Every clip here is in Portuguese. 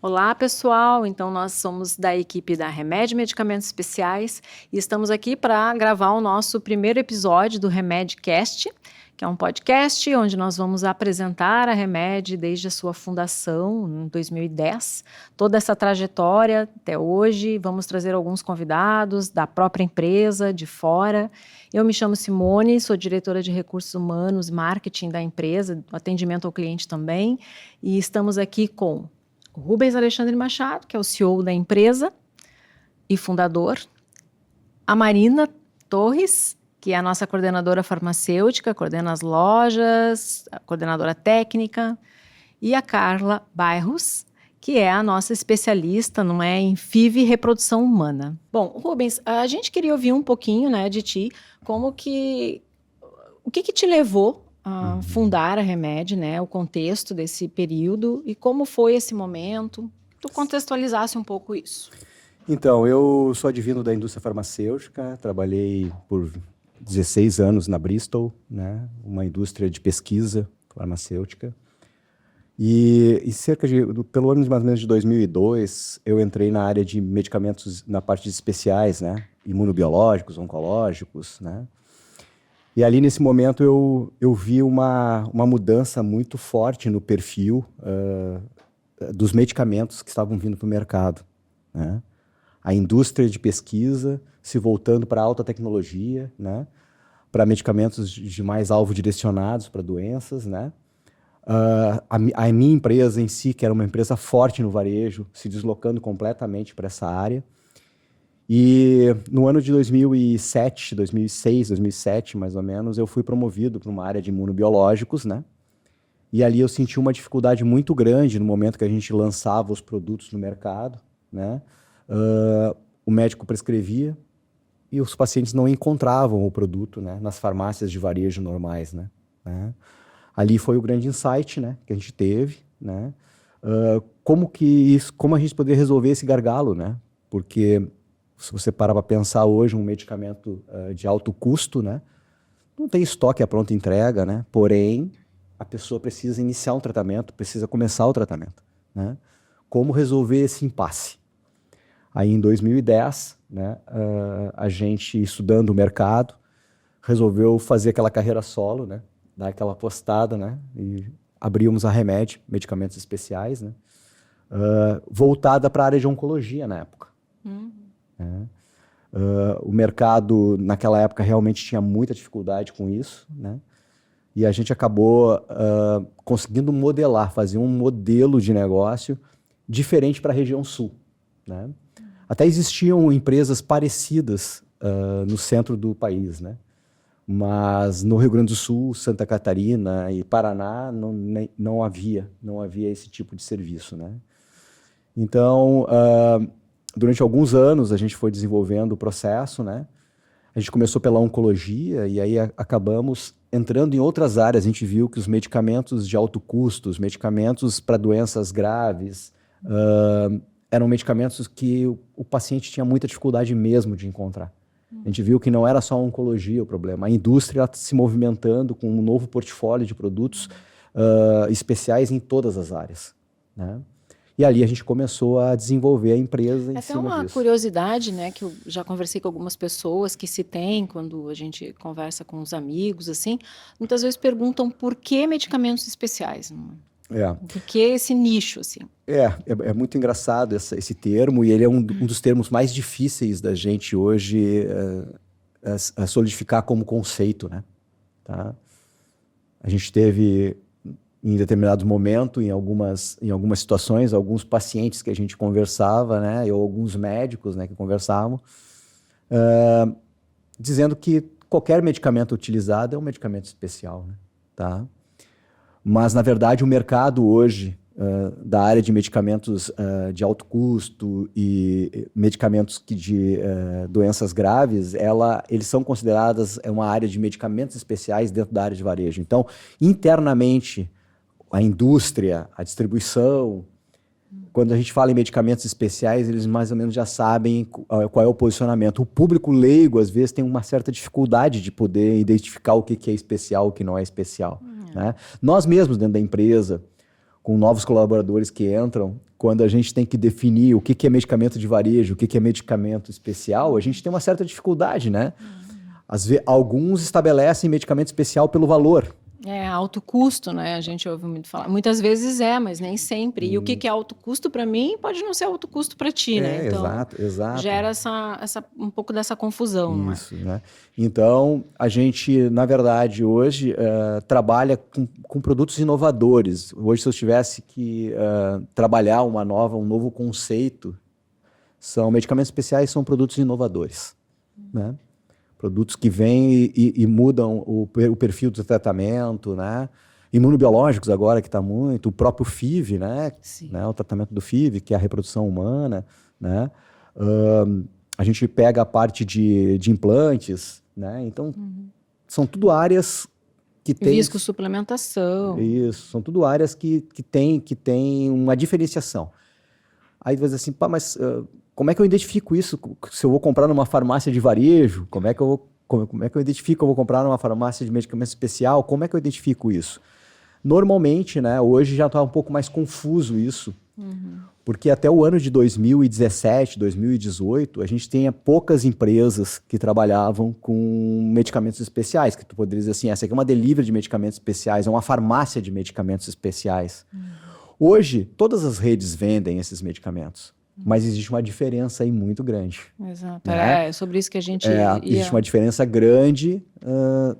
Olá, pessoal! Então, nós somos da equipe da Remed Medicamentos Especiais e estamos aqui para gravar o nosso primeiro episódio do Remedcast, que é um podcast onde nós vamos apresentar a Remed desde a sua fundação, em 2010, toda essa trajetória até hoje. Vamos trazer alguns convidados da própria empresa, de fora. Eu me chamo Simone, sou diretora de Recursos Humanos e Marketing da empresa, atendimento ao cliente também, e estamos aqui com o Rubens Alexandre Machado, que é o CEO da empresa e fundador. A Marina Torres, que é a nossa coordenadora farmacêutica, coordena as lojas, a coordenadora técnica. E a Carla Bairros, que é a nossa especialista, não é, em FIV e reprodução humana. Bom, Rubens, a gente queria ouvir um pouquinho, né, de ti, o que te levou a fundar a Remed, né, o contexto desse período e como foi esse momento. Tu contextualizasse um pouco isso. Então, eu sou advindo da indústria farmacêutica, trabalhei por 16 anos na Bristol, né, uma indústria de pesquisa farmacêutica. E pelo ano mais ou menos de 2002, eu entrei na área de medicamentos, na parte de especiais, né, imunobiológicos, oncológicos, né. E ali, nesse momento, eu vi uma mudança muito forte no perfil dos medicamentos que estavam vindo para o mercado, né? A indústria de pesquisa se voltando para a alta tecnologia, né? Para medicamentos de mais alvo direcionados para doenças, né? A minha empresa em si, que era uma empresa forte no varejo, se deslocando completamente para essa área. E no ano de 2007, 2006, 2007, mais ou menos, eu fui promovido para uma área de imunobiológicos, né? E ali eu senti uma dificuldade muito grande no momento que a gente lançava os produtos no mercado, né? O médico prescrevia e os pacientes não encontravam o produto, né, nas farmácias de varejo normais, né? Ali foi o grande insight, né, que a gente teve, né? Como a gente poderia resolver esse gargalo, né? Porque se você parar para pensar hoje, um medicamento de alto custo, né, não tem estoque à pronta entrega, né? Porém, a pessoa precisa iniciar um tratamento, precisa começar o tratamento, né? Como resolver esse impasse? Aí, em 2010, né, a gente, estudando o mercado, resolveu fazer aquela carreira solo, né, dar aquela apostada, né, e abrimos a Remed, medicamentos especiais, né, voltada para a área de oncologia na época. O mercado, naquela época, realmente tinha muita dificuldade com isso, né, e a gente acabou conseguindo modelar, fazer um modelo de negócio diferente para a região sul, né. Até existiam empresas parecidas no centro do país, né? Mas no Rio Grande do Sul, Santa Catarina e Paraná não havia esse tipo de serviço, né? Então, durante alguns anos a gente foi desenvolvendo o processo, né? A gente começou pela oncologia e aí acabamos entrando em outras áreas. A gente viu que os medicamentos de alto custo, os medicamentos para doenças graves, eram medicamentos que o paciente tinha muita dificuldade mesmo de encontrar. A gente viu que não era só a oncologia o problema, a indústria se movimentando com um novo portfólio de produtos especiais em todas as áreas, né? E ali a gente começou a desenvolver a empresa em cima disso. Até uma curiosidade, né, que eu já conversei com algumas pessoas que se tem quando a gente conversa com os amigos, assim, muitas vezes perguntam por que medicamentos especiais, por que esse nicho, assim? É muito engraçado esse termo, e ele é um dos termos mais difíceis da gente hoje solidificar como conceito, né? Tá? A gente teve, em determinado momento, em algumas situações, alguns pacientes que a gente conversava, né, ou alguns médicos, né, que conversavam, dizendo que qualquer medicamento utilizado é um medicamento especial, né? Tá? Mas, na verdade, o mercado hoje da área de medicamentos de alto custo e medicamentos de doenças graves, eles são considerados uma área de medicamentos especiais dentro da área de varejo. Então, internamente, a indústria, a distribuição, quando a gente fala em medicamentos especiais, eles mais ou menos já sabem qual é o posicionamento. O público leigo, às vezes, tem uma certa dificuldade de poder identificar o que é especial, o que não é especial. Né? Nós mesmos, dentro da empresa, com novos colaboradores que entram, quando a gente tem que definir o que é medicamento de varejo, o que é medicamento especial, a gente tem uma certa dificuldade, né? Às vezes, alguns estabelecem medicamento especial pelo valor. Alto custo, né? A gente ouve muito falar. Muitas vezes mas nem sempre. E o que é alto custo para mim pode não ser alto custo para ti, né? Então, exato. gera um pouco dessa confusão, Isso, né? Então, a gente, na verdade, hoje trabalha com produtos inovadores. Hoje, se eu tivesse que trabalhar um novo conceito, medicamentos especiais são produtos inovadores, né? Produtos que vêm e mudam o perfil do tratamento, né? Imunobiológicos agora que está muito, o próprio FIV, né? O tratamento do FIV, que é a reprodução humana, né? A gente pega a parte de implantes, né? Então, são tudo áreas que tem... Viscosuplementação. Isso, são tudo áreas que tem uma diferenciação. Aí você diz assim, mas como é que eu identifico isso? Se eu vou comprar numa farmácia de varejo, como é que eu identifico que eu vou comprar numa farmácia de medicamento especial? Como é que eu identifico isso? Normalmente, né, hoje já está um pouco mais confuso isso, porque até o ano de 2017, 2018, a gente tinha poucas empresas que trabalhavam com medicamentos especiais, que tu poderia dizer assim, essa aqui é uma delivery de medicamentos especiais, é uma farmácia de medicamentos especiais. Hoje, todas as redes vendem esses medicamentos, mas existe uma diferença aí muito grande. Exato, né? É sobre isso que a gente Existe uma diferença grande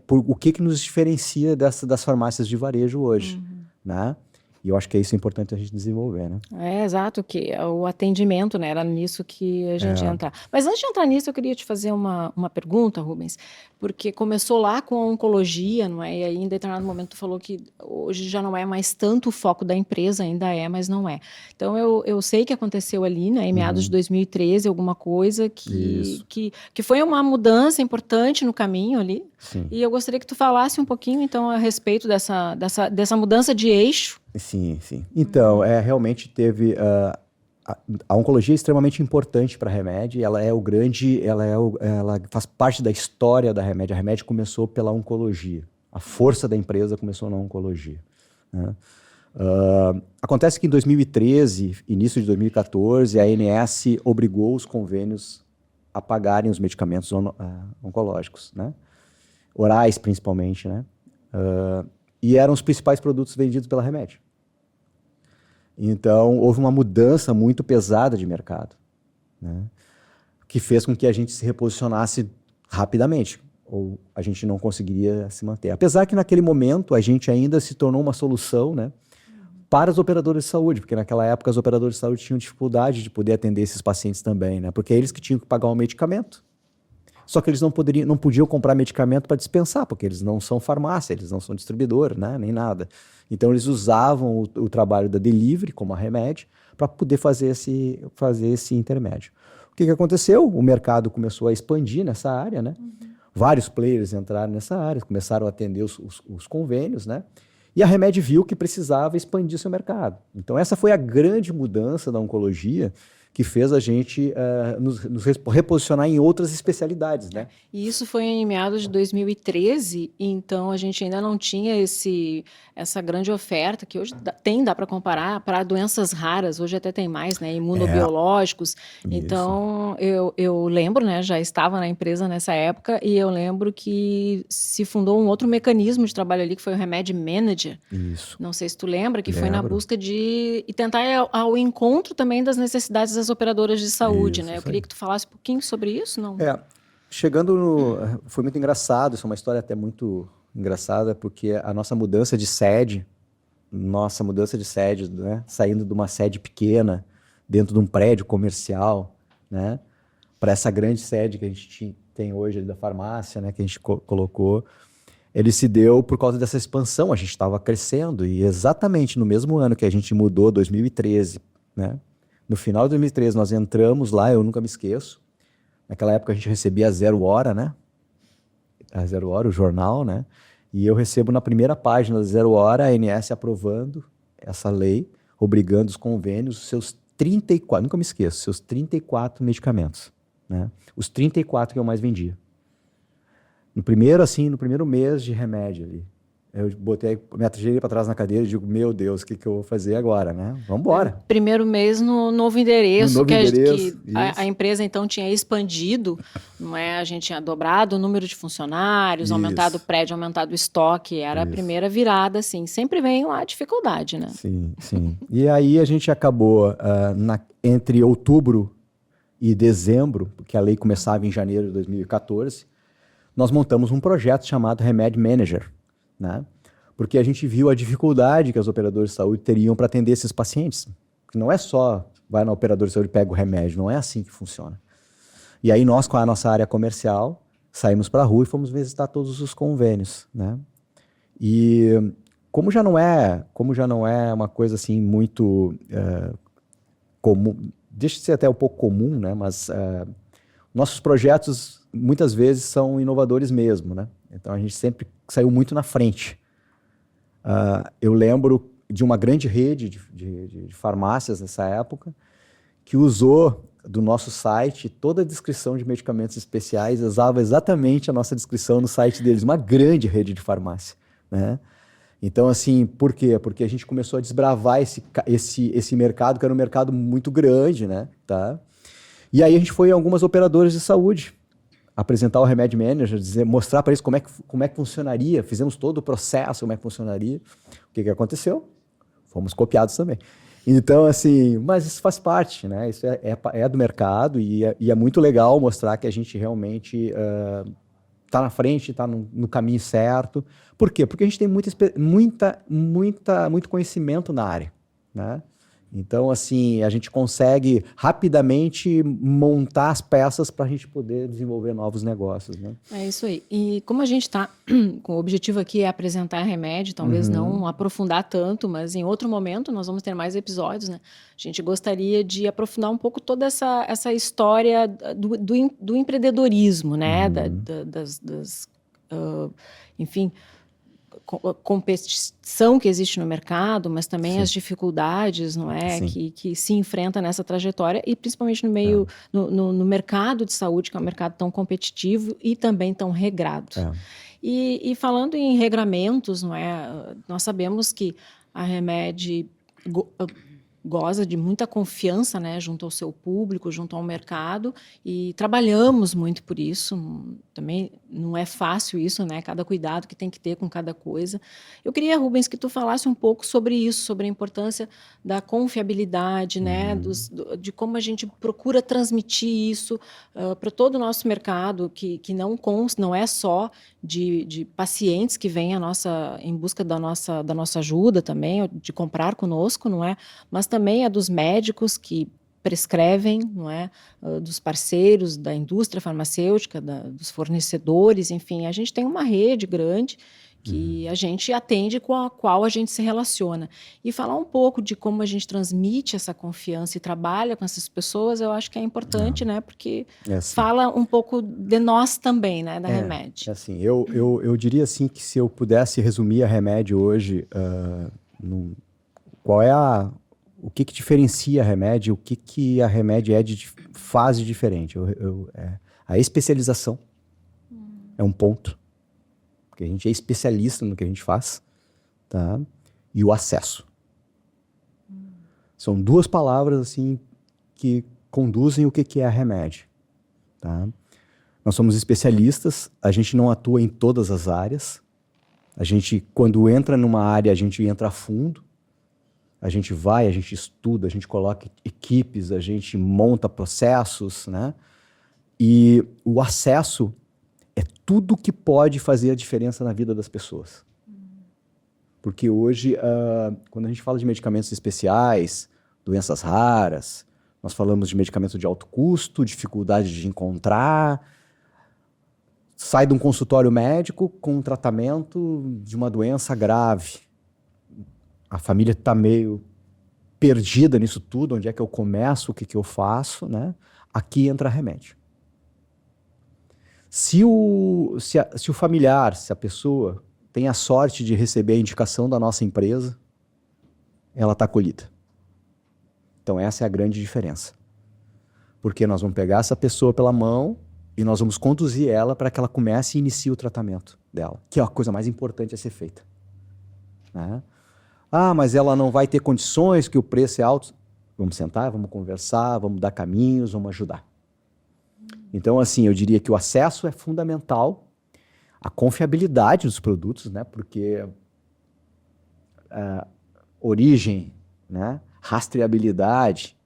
por o que nos diferencia das farmácias de varejo hoje, né? E eu acho que isso é importante a gente desenvolver, né? Exato, que o atendimento, né? Era nisso que a gente ia entrar. Mas antes de entrar nisso, eu queria te fazer uma pergunta, Rubens, porque começou lá com a oncologia, não é? E aí, em determinado momento, tu falou que hoje já não é mais tanto o foco da empresa, ainda mas não é. Então, eu sei que aconteceu ali, né? Em meados de 2013, alguma coisa que foi uma mudança importante no caminho ali. Sim. E eu gostaria que tu falasse um pouquinho, então, a respeito dessa mudança de eixo. Sim. Então, realmente teve... a oncologia é extremamente importante para a Remed, ela faz parte da história da Remed. A Remed começou pela oncologia. A força da empresa começou na oncologia, né? Acontece que em 2013, início de 2014, a ANS obrigou os convênios a pagarem os medicamentos oncológicos, né? Orais, principalmente, né? E eram os principais produtos vendidos pela Remed. Então, houve uma mudança muito pesada de mercado, né? Que fez com que a gente se reposicionasse rapidamente, ou a gente não conseguiria se manter. Apesar que naquele momento a gente ainda se tornou uma solução, né, para os operadores de saúde, porque naquela época os operadores de saúde tinham dificuldade de poder atender esses pacientes também, né? Porque é eles que tinham que pagar o medicamento. Só que eles não podiam comprar medicamento para dispensar, porque eles não são farmácia, eles não são distribuidor, né? Nem nada. Então eles usavam o trabalho da delivery, como a Remed, para poder fazer esse intermédio. O que aconteceu? O mercado começou a expandir nessa área, né? Vários players entraram nessa área, começaram a atender os convênios, né? E a Remed viu que precisava expandir seu mercado. Então essa foi a grande mudança da oncologia, que fez a gente nos reposicionar em outras especialidades, né? E isso foi em meados de 2013, então a gente ainda não tinha essa grande oferta, que hoje dá para comparar, para doenças raras, hoje até tem mais, né? Imunobiológicos. Então, eu lembro, né? Já estava na empresa nessa época, e eu lembro que se fundou um outro mecanismo de trabalho ali, que foi o Remed Manager. Isso. Não sei se tu lembra, que foi na busca de... E tentar ir ao encontro também das necessidades das operadoras de saúde, né? Eu queria que tu falasse um pouquinho sobre isso, não? Foi muito engraçado, isso é uma história até muito engraçada, porque a nossa mudança de sede, né? Saindo de uma sede pequena, dentro de um prédio comercial, né? Para essa grande sede que a gente tem hoje ali da farmácia, né? Que a gente colocou, ele se deu por causa dessa expansão. A gente estava crescendo, e exatamente no mesmo ano que a gente mudou, 2013, né? No final de 2013, nós entramos lá, eu nunca me esqueço. Naquela época a gente recebia a Zero Hora, né? A Zero Hora, o jornal, né? E eu recebo na primeira página da Zero Hora a ANS aprovando essa lei, obrigando os convênios, seus 34, nunca me esqueço, seus 34 medicamentos, né? Os 34 que eu mais vendia. No primeiro mês de remédio ali, Eu botei, me atirei para trás na cadeira e digo, meu Deus, o que eu vou fazer agora, né? Vamos embora. Primeiro mês no novo endereço, No novo endereço, que a empresa então tinha expandido, não é? A gente tinha dobrado o número de funcionários, aumentado o Isso. prédio, aumentado o estoque, era a Isso. primeira virada, assim. Sempre vem a dificuldade, né? Sim, sim. E aí a gente acabou entre outubro e dezembro, porque a lei começava em janeiro de 2014, nós montamos um projeto chamado Remed Manager, né? Porque a gente viu a dificuldade que os operadores de saúde teriam para atender esses pacientes. Não é só vai na operadora de saúde e pega o remédio, não é assim que funciona. E aí nós, com a nossa área comercial, saímos para a rua e fomos visitar todos os convênios, né? E como já não é uma coisa assim muito comum, deixa de ser até um pouco comum, né? Mas nossos projetos muitas vezes são inovadores mesmo, né? Então a gente sempre saiu muito na frente. Eu lembro de uma grande rede de farmácias nessa época que usou do nosso site toda a descrição de medicamentos especiais, usava exatamente a nossa descrição no site deles, uma grande rede de farmácia, né? Então, assim, por quê? Porque a gente começou a desbravar esse mercado, que era um mercado muito grande, né? Tá? E aí a gente foi em algumas operadoras de saúde apresentar o Remed Manager, mostrar para eles como é que funcionaria, fizemos todo o processo, como é que funcionaria. O que aconteceu? Fomos copiados também. Então, assim, mas isso faz parte, né? Isso é do mercado e é muito legal mostrar que a gente realmente está na frente, está no caminho certo. Por quê? Porque a gente tem muito conhecimento na área, né? Então, assim, a gente consegue rapidamente montar as peças para a gente poder desenvolver novos negócios, né? É isso aí. E como a gente está com o objetivo aqui é apresentar remédio, talvez não aprofundar tanto, mas em outro momento nós vamos ter mais episódios, né? A gente gostaria de aprofundar um pouco toda essa história do empreendedorismo, né? Enfim, competição que existe no mercado, mas também Sim. as dificuldades, não é, Sim. que se enfrenta nessa trajetória e principalmente no meio no mercado de saúde, que é um mercado tão competitivo e também tão regrado. E falando em regramentos, não é, nós sabemos que a Remed goza de muita confiança, né, junto ao seu público, junto ao mercado, e trabalhamos muito por isso. Também não é fácil isso, né, cada cuidado que tem que ter com cada coisa. Eu queria, Rubens, que tu falasse um pouco sobre isso, sobre a importância da confiabilidade, né, de como a gente procura transmitir isso para todo o nosso mercado, que não é só de pacientes que vêm em busca da nossa ajuda também, de comprar conosco, não é? Mas também é dos médicos que prescrevem, não é? Dos parceiros, da indústria farmacêutica, dos fornecedores, enfim, a gente tem uma rede grande que a gente atende, com a qual a gente se relaciona. E falar um pouco de como a gente transmite essa confiança e trabalha com essas pessoas, eu acho que é importante, né? Porque assim, fala um pouco de nós também, né? Da Remed. Assim, eu diria assim que se eu pudesse resumir a Remed hoje, qual é o que diferencia a Remed, o que a Remed faz de diferente? A especialização é um ponto, porque a gente é especialista no que a gente faz, tá? E o acesso. São duas palavras assim que conduzem o que é a Remed, tá? Nós somos especialistas, a gente não atua em todas as áreas. A gente, quando entra numa área, a gente entra a fundo. A gente estuda, a gente coloca equipes, a gente monta processos, né? E o acesso é tudo que pode fazer a diferença na vida das pessoas. Porque hoje, quando a gente fala de medicamentos especiais, doenças raras, nós falamos de medicamento de alto custo, dificuldade de encontrar, sai de um consultório médico com um tratamento de uma doença grave. A família está meio perdida nisso tudo, onde é que eu começo, o que eu faço, né? Aqui entra remédio. Se o familiar, se a pessoa tem a sorte de receber a indicação da nossa empresa, ela está acolhida. Então essa é a grande diferença. Porque nós vamos pegar essa pessoa pela mão e nós vamos conduzir ela para que ela comece e inicie o tratamento dela, que é a coisa mais importante a ser feita. né? Ah, mas ela não vai ter condições, que o preço é alto. Vamos sentar, vamos conversar, vamos dar caminhos, vamos ajudar. Então, assim, eu diria que o acesso é fundamental, a confiabilidade dos produtos, né? Porque origem, né? Rastreabilidade,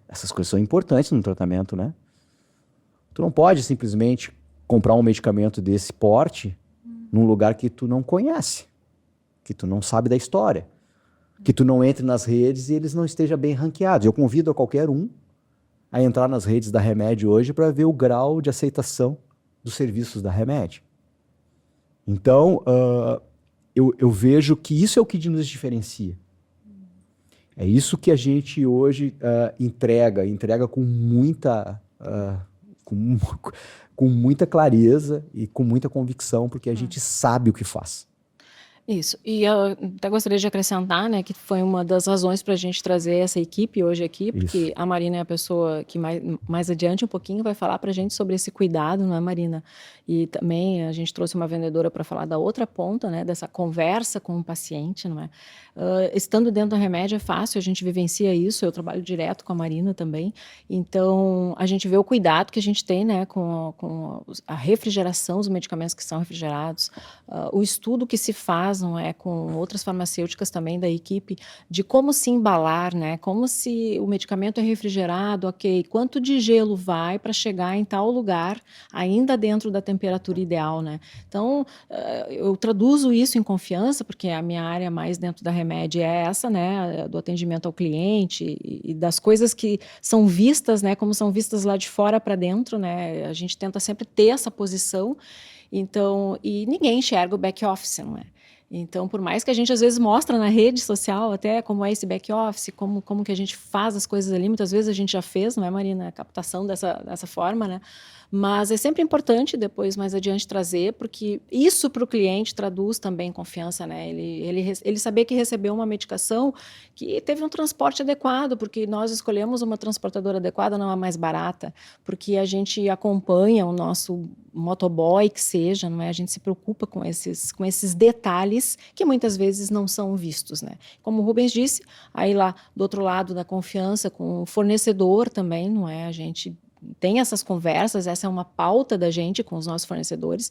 essas coisas são importantes no tratamento, né? Tu não pode simplesmente comprar um medicamento desse porte num lugar que tu não conhece, que tu não sabe da história, que tu não entre nas redes e eles não estejam bem ranqueados. Eu convido a qualquer um a entrar nas redes da Remed hoje para ver o grau de aceitação dos serviços da Remed. Então, eu vejo que isso é o que nos diferencia. É isso que a gente hoje entrega com muita, com muita clareza e com muita convicção, porque a gente sabe o que faz. Isso, e eu até gostaria de acrescentar, né, que foi uma das razões para a gente trazer essa equipe hoje aqui, porque Isso. a Marina é a pessoa que mais adiante um pouquinho vai falar para a gente sobre esse cuidado, não é, Marina? E também a gente trouxe uma vendedora para falar da outra ponta, né, dessa conversa com o paciente, não é? Estando dentro da Remed é fácil, a gente vivencia isso, eu trabalho direto com a Marina também, então a gente vê o cuidado que a gente tem, né, com a refrigeração dos medicamentos que são refrigerados, o estudo que se faz, não é, com outras farmacêuticas também da equipe, de como se embalar, né, como se o medicamento é refrigerado, ok, quanto de gelo vai para chegar em tal lugar, ainda dentro da temperatura ideal, né. Então, eu traduzo isso em confiança, porque a minha área mais dentro da Remed é essa, né, do atendimento ao cliente e das coisas que são vistas, né, como são vistas lá de fora para dentro, né, a gente tenta sempre ter essa posição, então, e ninguém enxerga o back-office, não é? Então, por mais que a gente às vezes mostra na rede social até como é esse back-office, como que a gente faz as coisas ali, muitas vezes a gente já fez, não é, Marina? A captação dessa forma, né? Mas é sempre importante depois, mais adiante, trazer, porque isso para o cliente traduz também confiança, né? Ele saber que recebeu uma medicação que teve um transporte adequado, porque nós escolhemos uma transportadora adequada, não a mais barata, porque a gente acompanha o nosso motoboy, que seja, não é? A gente se preocupa com esses detalhes que muitas vezes não são vistos, né? Como o Rubens disse, aí lá do outro lado da confiança com o fornecedor também, não é? A gente tem essas conversas, essa é uma pauta da gente com os nossos fornecedores,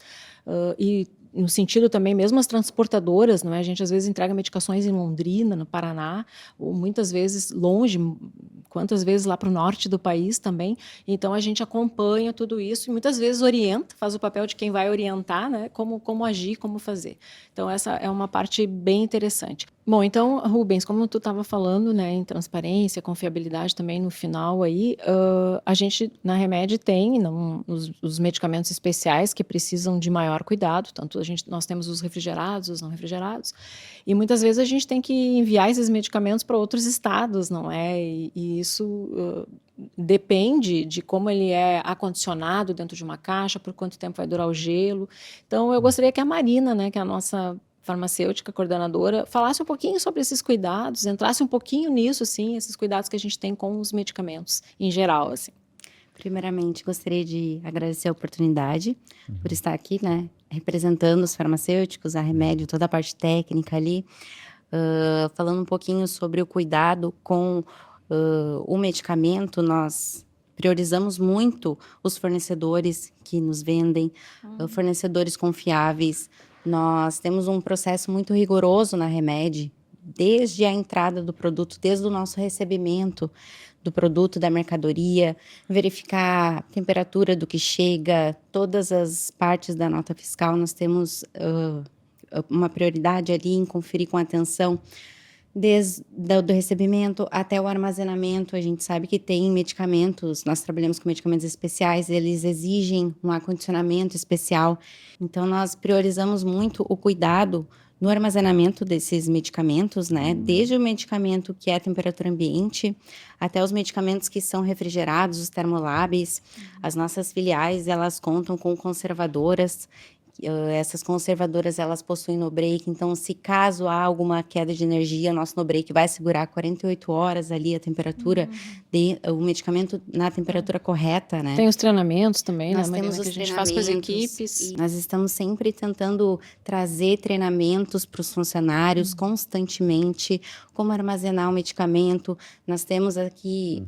e no sentido também, mesmo as transportadoras, não é? A gente às vezes entrega medicações em Londrina, no Paraná, ou muitas vezes longe, quantas vezes lá para o norte do país também, então a gente acompanha tudo isso e muitas vezes orienta, faz o papel de quem vai orientar, né? Como agir, como fazer. Então essa é uma parte bem interessante. Bom, então, Rubens, como tu estava falando, né, em transparência, confiabilidade também no final aí, a gente na Remed tem os medicamentos especiais que precisam de maior cuidado, tanto nós temos os refrigerados, os não refrigerados, e muitas vezes a gente tem que enviar esses medicamentos para outros estados, não é? E isso depende de como ele é acondicionado dentro de uma caixa, por quanto tempo vai durar o gelo. Então, eu gostaria que a Marina, né, que é a nossa farmacêutica coordenadora, falasse um pouquinho sobre esses cuidados, entrasse um pouquinho nisso, assim, esses cuidados que a gente tem com os medicamentos em geral, assim. Primeiramente, gostaria de agradecer a oportunidade por estar aqui, né, representando os farmacêuticos, a Remédio, toda a parte técnica ali, falando um pouquinho sobre o cuidado com o medicamento. Nós priorizamos muito os fornecedores que nos vendem, fornecedores confiáveis. Nós temos um processo muito rigoroso na Remed, desde a entrada do produto, desde o nosso recebimento do produto, da mercadoria, verificar a temperatura do que chega, todas as partes da nota fiscal. Nós temos uma prioridade ali em conferir com atenção, desde do recebimento até o armazenamento. A gente sabe que tem medicamentos, nós trabalhamos com medicamentos especiais, eles exigem um acondicionamento especial, então nós priorizamos muito o cuidado no armazenamento desses medicamentos, né? Desde o medicamento que é a temperatura ambiente, até os medicamentos que são refrigerados, os termolabs. As nossas filiais, elas contam com conservadoras Essas conservadoras, elas possuem no-break, então se caso há alguma queda de energia, nosso no-break vai segurar 48 horas ali a temperatura, o medicamento na temperatura correta, né? Tem os treinamentos também, Nós né, Marina, temos os que a gente faz com as equipes. e nós estamos sempre tentando trazer treinamentos para os funcionários constantemente, como armazenar o medicamento. Nós temos aqui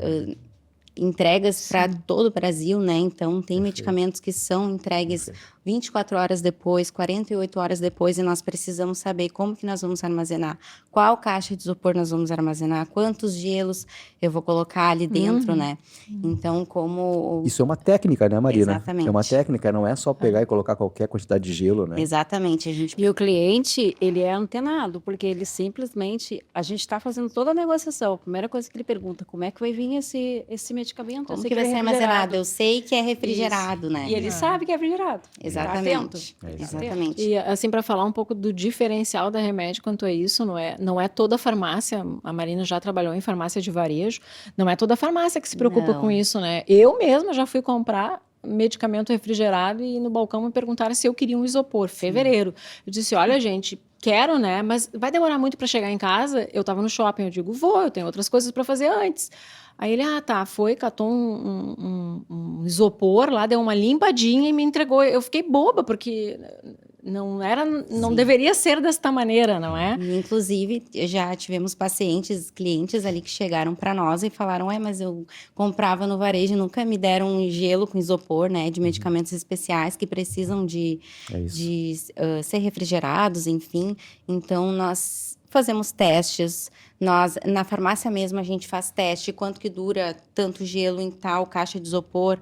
entregas para todo o Brasil, né? Então, tem medicamentos que são entregues 24 horas depois, 48 horas depois, e nós precisamos saber como que nós vamos armazenar, qual caixa de isopor nós vamos armazenar, quantos gelos eu vou colocar ali dentro, né? Então, como... Isso é uma técnica, né, Marina? Exatamente. É uma técnica, não é só pegar e colocar qualquer quantidade de gelo, né? Exatamente. E o cliente, ele é antenado, porque ele simplesmente, a gente está fazendo toda a negociação. A primeira coisa que ele pergunta, como é que vai vir esse medicamento? Como que vai ser armazenado? Eu sei que é refrigerado, né? E ele sabe que é refrigerado. Exatamente. Tá atento. Exatamente. E assim, para falar um pouco do diferencial da Remédio quanto a isso, não é toda farmácia, a Marina já trabalhou em farmácia de varejo, não é toda farmácia que se preocupa Não. com isso, né? Eu mesma já fui comprar medicamento refrigerado e no balcão me perguntaram se eu queria um isopor, fevereiro. Eu disse, olha gente, quero, né? Mas vai demorar muito para chegar em casa? Eu estava no shopping, eu digo, vou, eu tenho outras coisas para fazer antes. Aí ele, tá, foi, catou um isopor lá, deu uma limpadinha e me entregou. Eu fiquei boba, porque não deveria ser desta maneira, não é? E, inclusive, já tivemos clientes ali que chegaram para nós e falaram, mas eu comprava no varejo, nunca me deram um gelo com isopor, né, de medicamentos especiais que precisam de ser refrigerados, enfim. Então, nós fazemos testes, na farmácia mesmo a gente faz teste, quanto que dura tanto gelo em tal caixa de isopor.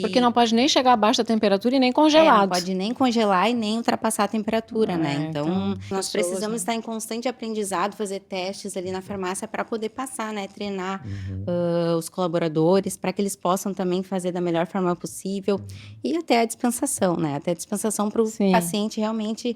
Porque não pode nem chegar abaixo da temperatura e nem congelado. Não pode nem congelar e nem ultrapassar a temperatura, né? Então, nós precisamos estar em constante aprendizado, fazer testes ali na farmácia para poder passar, né? Treinar os colaboradores, para que eles possam também fazer da melhor forma possível. E até a dispensação, né? Até a dispensação para o paciente realmente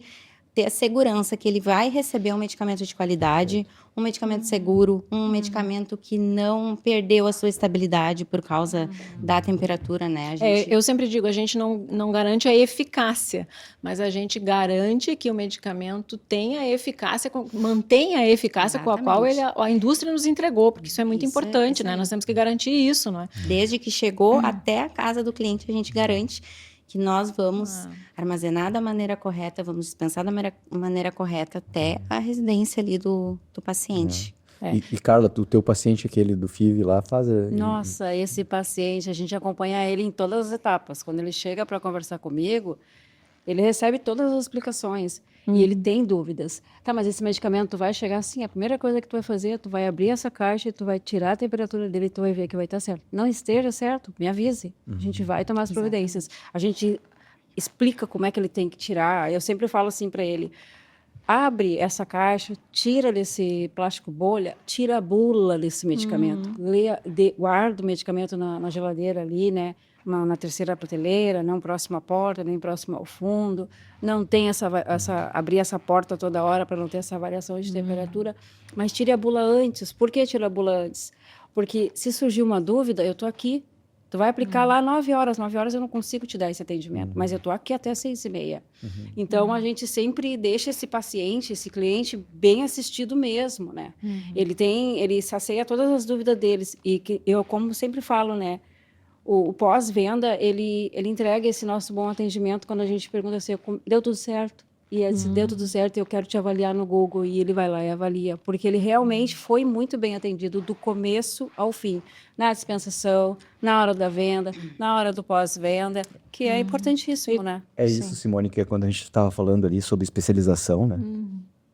ter a segurança que ele vai receber um medicamento de qualidade, um medicamento seguro, um medicamento que não perdeu a sua estabilidade por causa da temperatura, né? Eu sempre digo, a gente não garante a eficácia, mas a gente garante que o medicamento tenha a eficácia, mantenha a eficácia com a qual a indústria nos entregou, porque isso é muito importante, né? Nós temos que garantir isso, não é? Desde que chegou até a casa do cliente, a gente garante que nós vamos armazenar da maneira correta, vamos dispensar da maneira correta até a residência ali do paciente. E Carla, o teu paciente, aquele do FIV lá, faz... Nossa, esse paciente, a gente acompanha ele em todas as etapas. Quando ele chega para conversar comigo, ele recebe todas as explicações e ele tem dúvidas. Tá, mas esse medicamento vai chegar assim, a primeira coisa que tu vai fazer, tu vai abrir essa caixa e tu vai tirar a temperatura dele e tu vai ver que vai estar certo. Não esteja certo, me avise. A gente vai tomar as providências. A gente explica como é que ele tem que tirar. Eu sempre falo assim para ele, abre essa caixa, tira desse plástico bolha, tira a bula desse medicamento. Guarda o medicamento na geladeira ali, né? Na terceira prateleira, não próximo à porta, nem próximo ao fundo. Não tem abrir essa porta toda hora para não ter essa variação de temperatura. Mas tire a bula antes. Por que tira a bula antes? Porque se surgir uma dúvida, eu estou aqui. Tu vai aplicar lá 9 horas. 9 horas eu não consigo te dar esse atendimento, mas eu estou aqui até 6h30. Então, a gente sempre deixa esse paciente, esse cliente, bem assistido mesmo, né? Ele sacia todas as dúvidas deles. E eu, como sempre falo, né? O pós-venda, ele entrega esse nosso bom atendimento quando a gente pergunta assim, deu tudo certo? E se deu tudo certo, eu quero te avaliar no Google. E ele vai lá e avalia. Porque ele realmente foi muito bem atendido do começo ao fim. Na dispensação, na hora da venda, na hora do pós-venda, que é importantíssimo, né? É isso, Simone, que é quando a gente estava falando ali sobre especialização, né?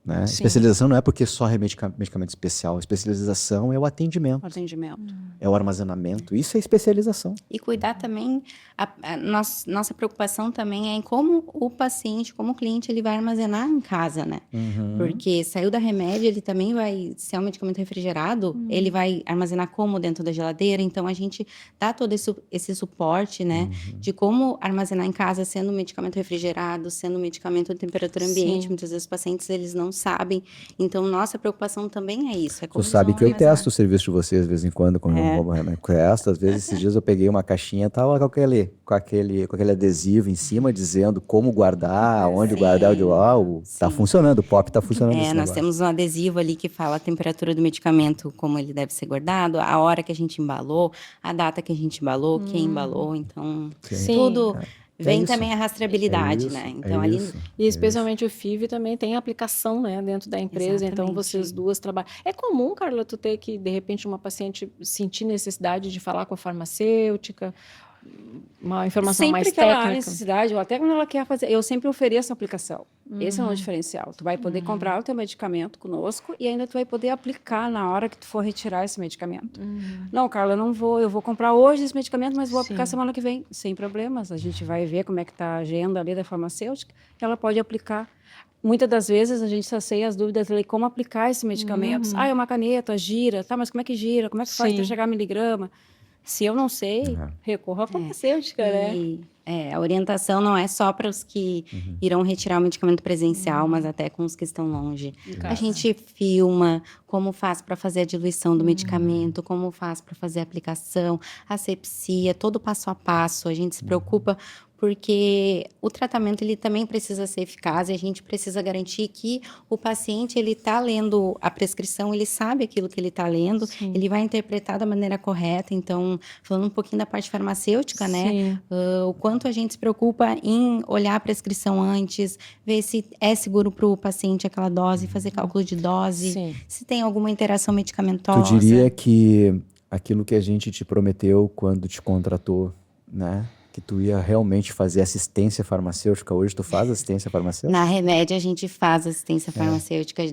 Né? Especialização não é porque só é medicamento especial. A especialização é o atendimento. É o armazenamento. Isso é especialização. E cuidar também, nossa preocupação também é em como o paciente, como o cliente, ele vai armazenar em casa, né? Porque saiu da remédio, ele também vai, se é um medicamento refrigerado, ele vai armazenar como dentro da geladeira. Então, a gente dá todo esse suporte, né? De como armazenar em casa, sendo um medicamento refrigerado, sendo um medicamento de temperatura ambiente. Muitas vezes os pacientes, eles não sabem. Então, nossa preocupação também é isso. Você sabe que eu testo o serviço de vocês de vez em quando como remédio. Com essa, às vezes, esses dias eu peguei uma caixinha, tava com aquele adesivo em cima, dizendo como guardar, onde Sim, guardar, tá sim. funcionando, o POP tá funcionando esse Nós negócio. temos um adesivo ali que fala a temperatura do medicamento, como ele deve ser guardado, a hora que a gente embalou, a data que a gente embalou, quem embalou, então Sim. tudo vem isso. também a rastreabilidade, É né? isso, Então é ali isso. E especialmente o FIV também tem aplicação, né, dentro da empresa, então Exatamente. vocês duas trabalham. É comum, Carla, tu ter que, de repente, uma paciente sentir necessidade de falar com a farmacêutica, uma informação Sempre mais que ela há técnica? necessidade, ou até quando ela quer fazer, eu sempre ofereço a aplicação. Esse é o diferencial. Tu vai poder comprar o teu medicamento conosco e ainda tu vai poder aplicar na hora que tu for retirar esse medicamento. Não, Carla, eu não vou, eu vou comprar hoje esse medicamento, mas vou aplicar Sim. semana que vem. Sem problemas, a gente vai ver como é que está a agenda ali da farmacêutica e ela pode aplicar. Muitas das vezes a gente sacia as dúvidas ali, como aplicar esse medicamento. Ah, é uma caneta, gira, tá, mas como é que gira? Como é que faz para Sim. chegar a miligrama? Se eu não sei, recorro à farmacêutica, né? E, a orientação não é só para os que irão retirar o medicamento presencial, mas até com os que estão longe. A gente filma como faz para fazer a diluição do medicamento, como faz para fazer a aplicação, asepsia, todo passo a passo. A gente se preocupa porque o tratamento ele também precisa ser eficaz e a gente precisa garantir que o paciente ele está lendo a prescrição, ele sabe aquilo que ele está lendo, Sim. ele vai interpretar da maneira correta. Então, falando um pouquinho da parte farmacêutica, né? Sim. O quanto a gente se preocupa em olhar a prescrição antes, ver se é seguro para o paciente aquela dose, fazer cálculo de dose, Sim. se tem alguma interação medicamentosa. Tu diria que aquilo que a gente te prometeu quando te contratou, né? Que tu ia realmente fazer assistência farmacêutica, hoje tu faz assistência farmacêutica? Na Remédio, a gente faz assistência farmacêutica.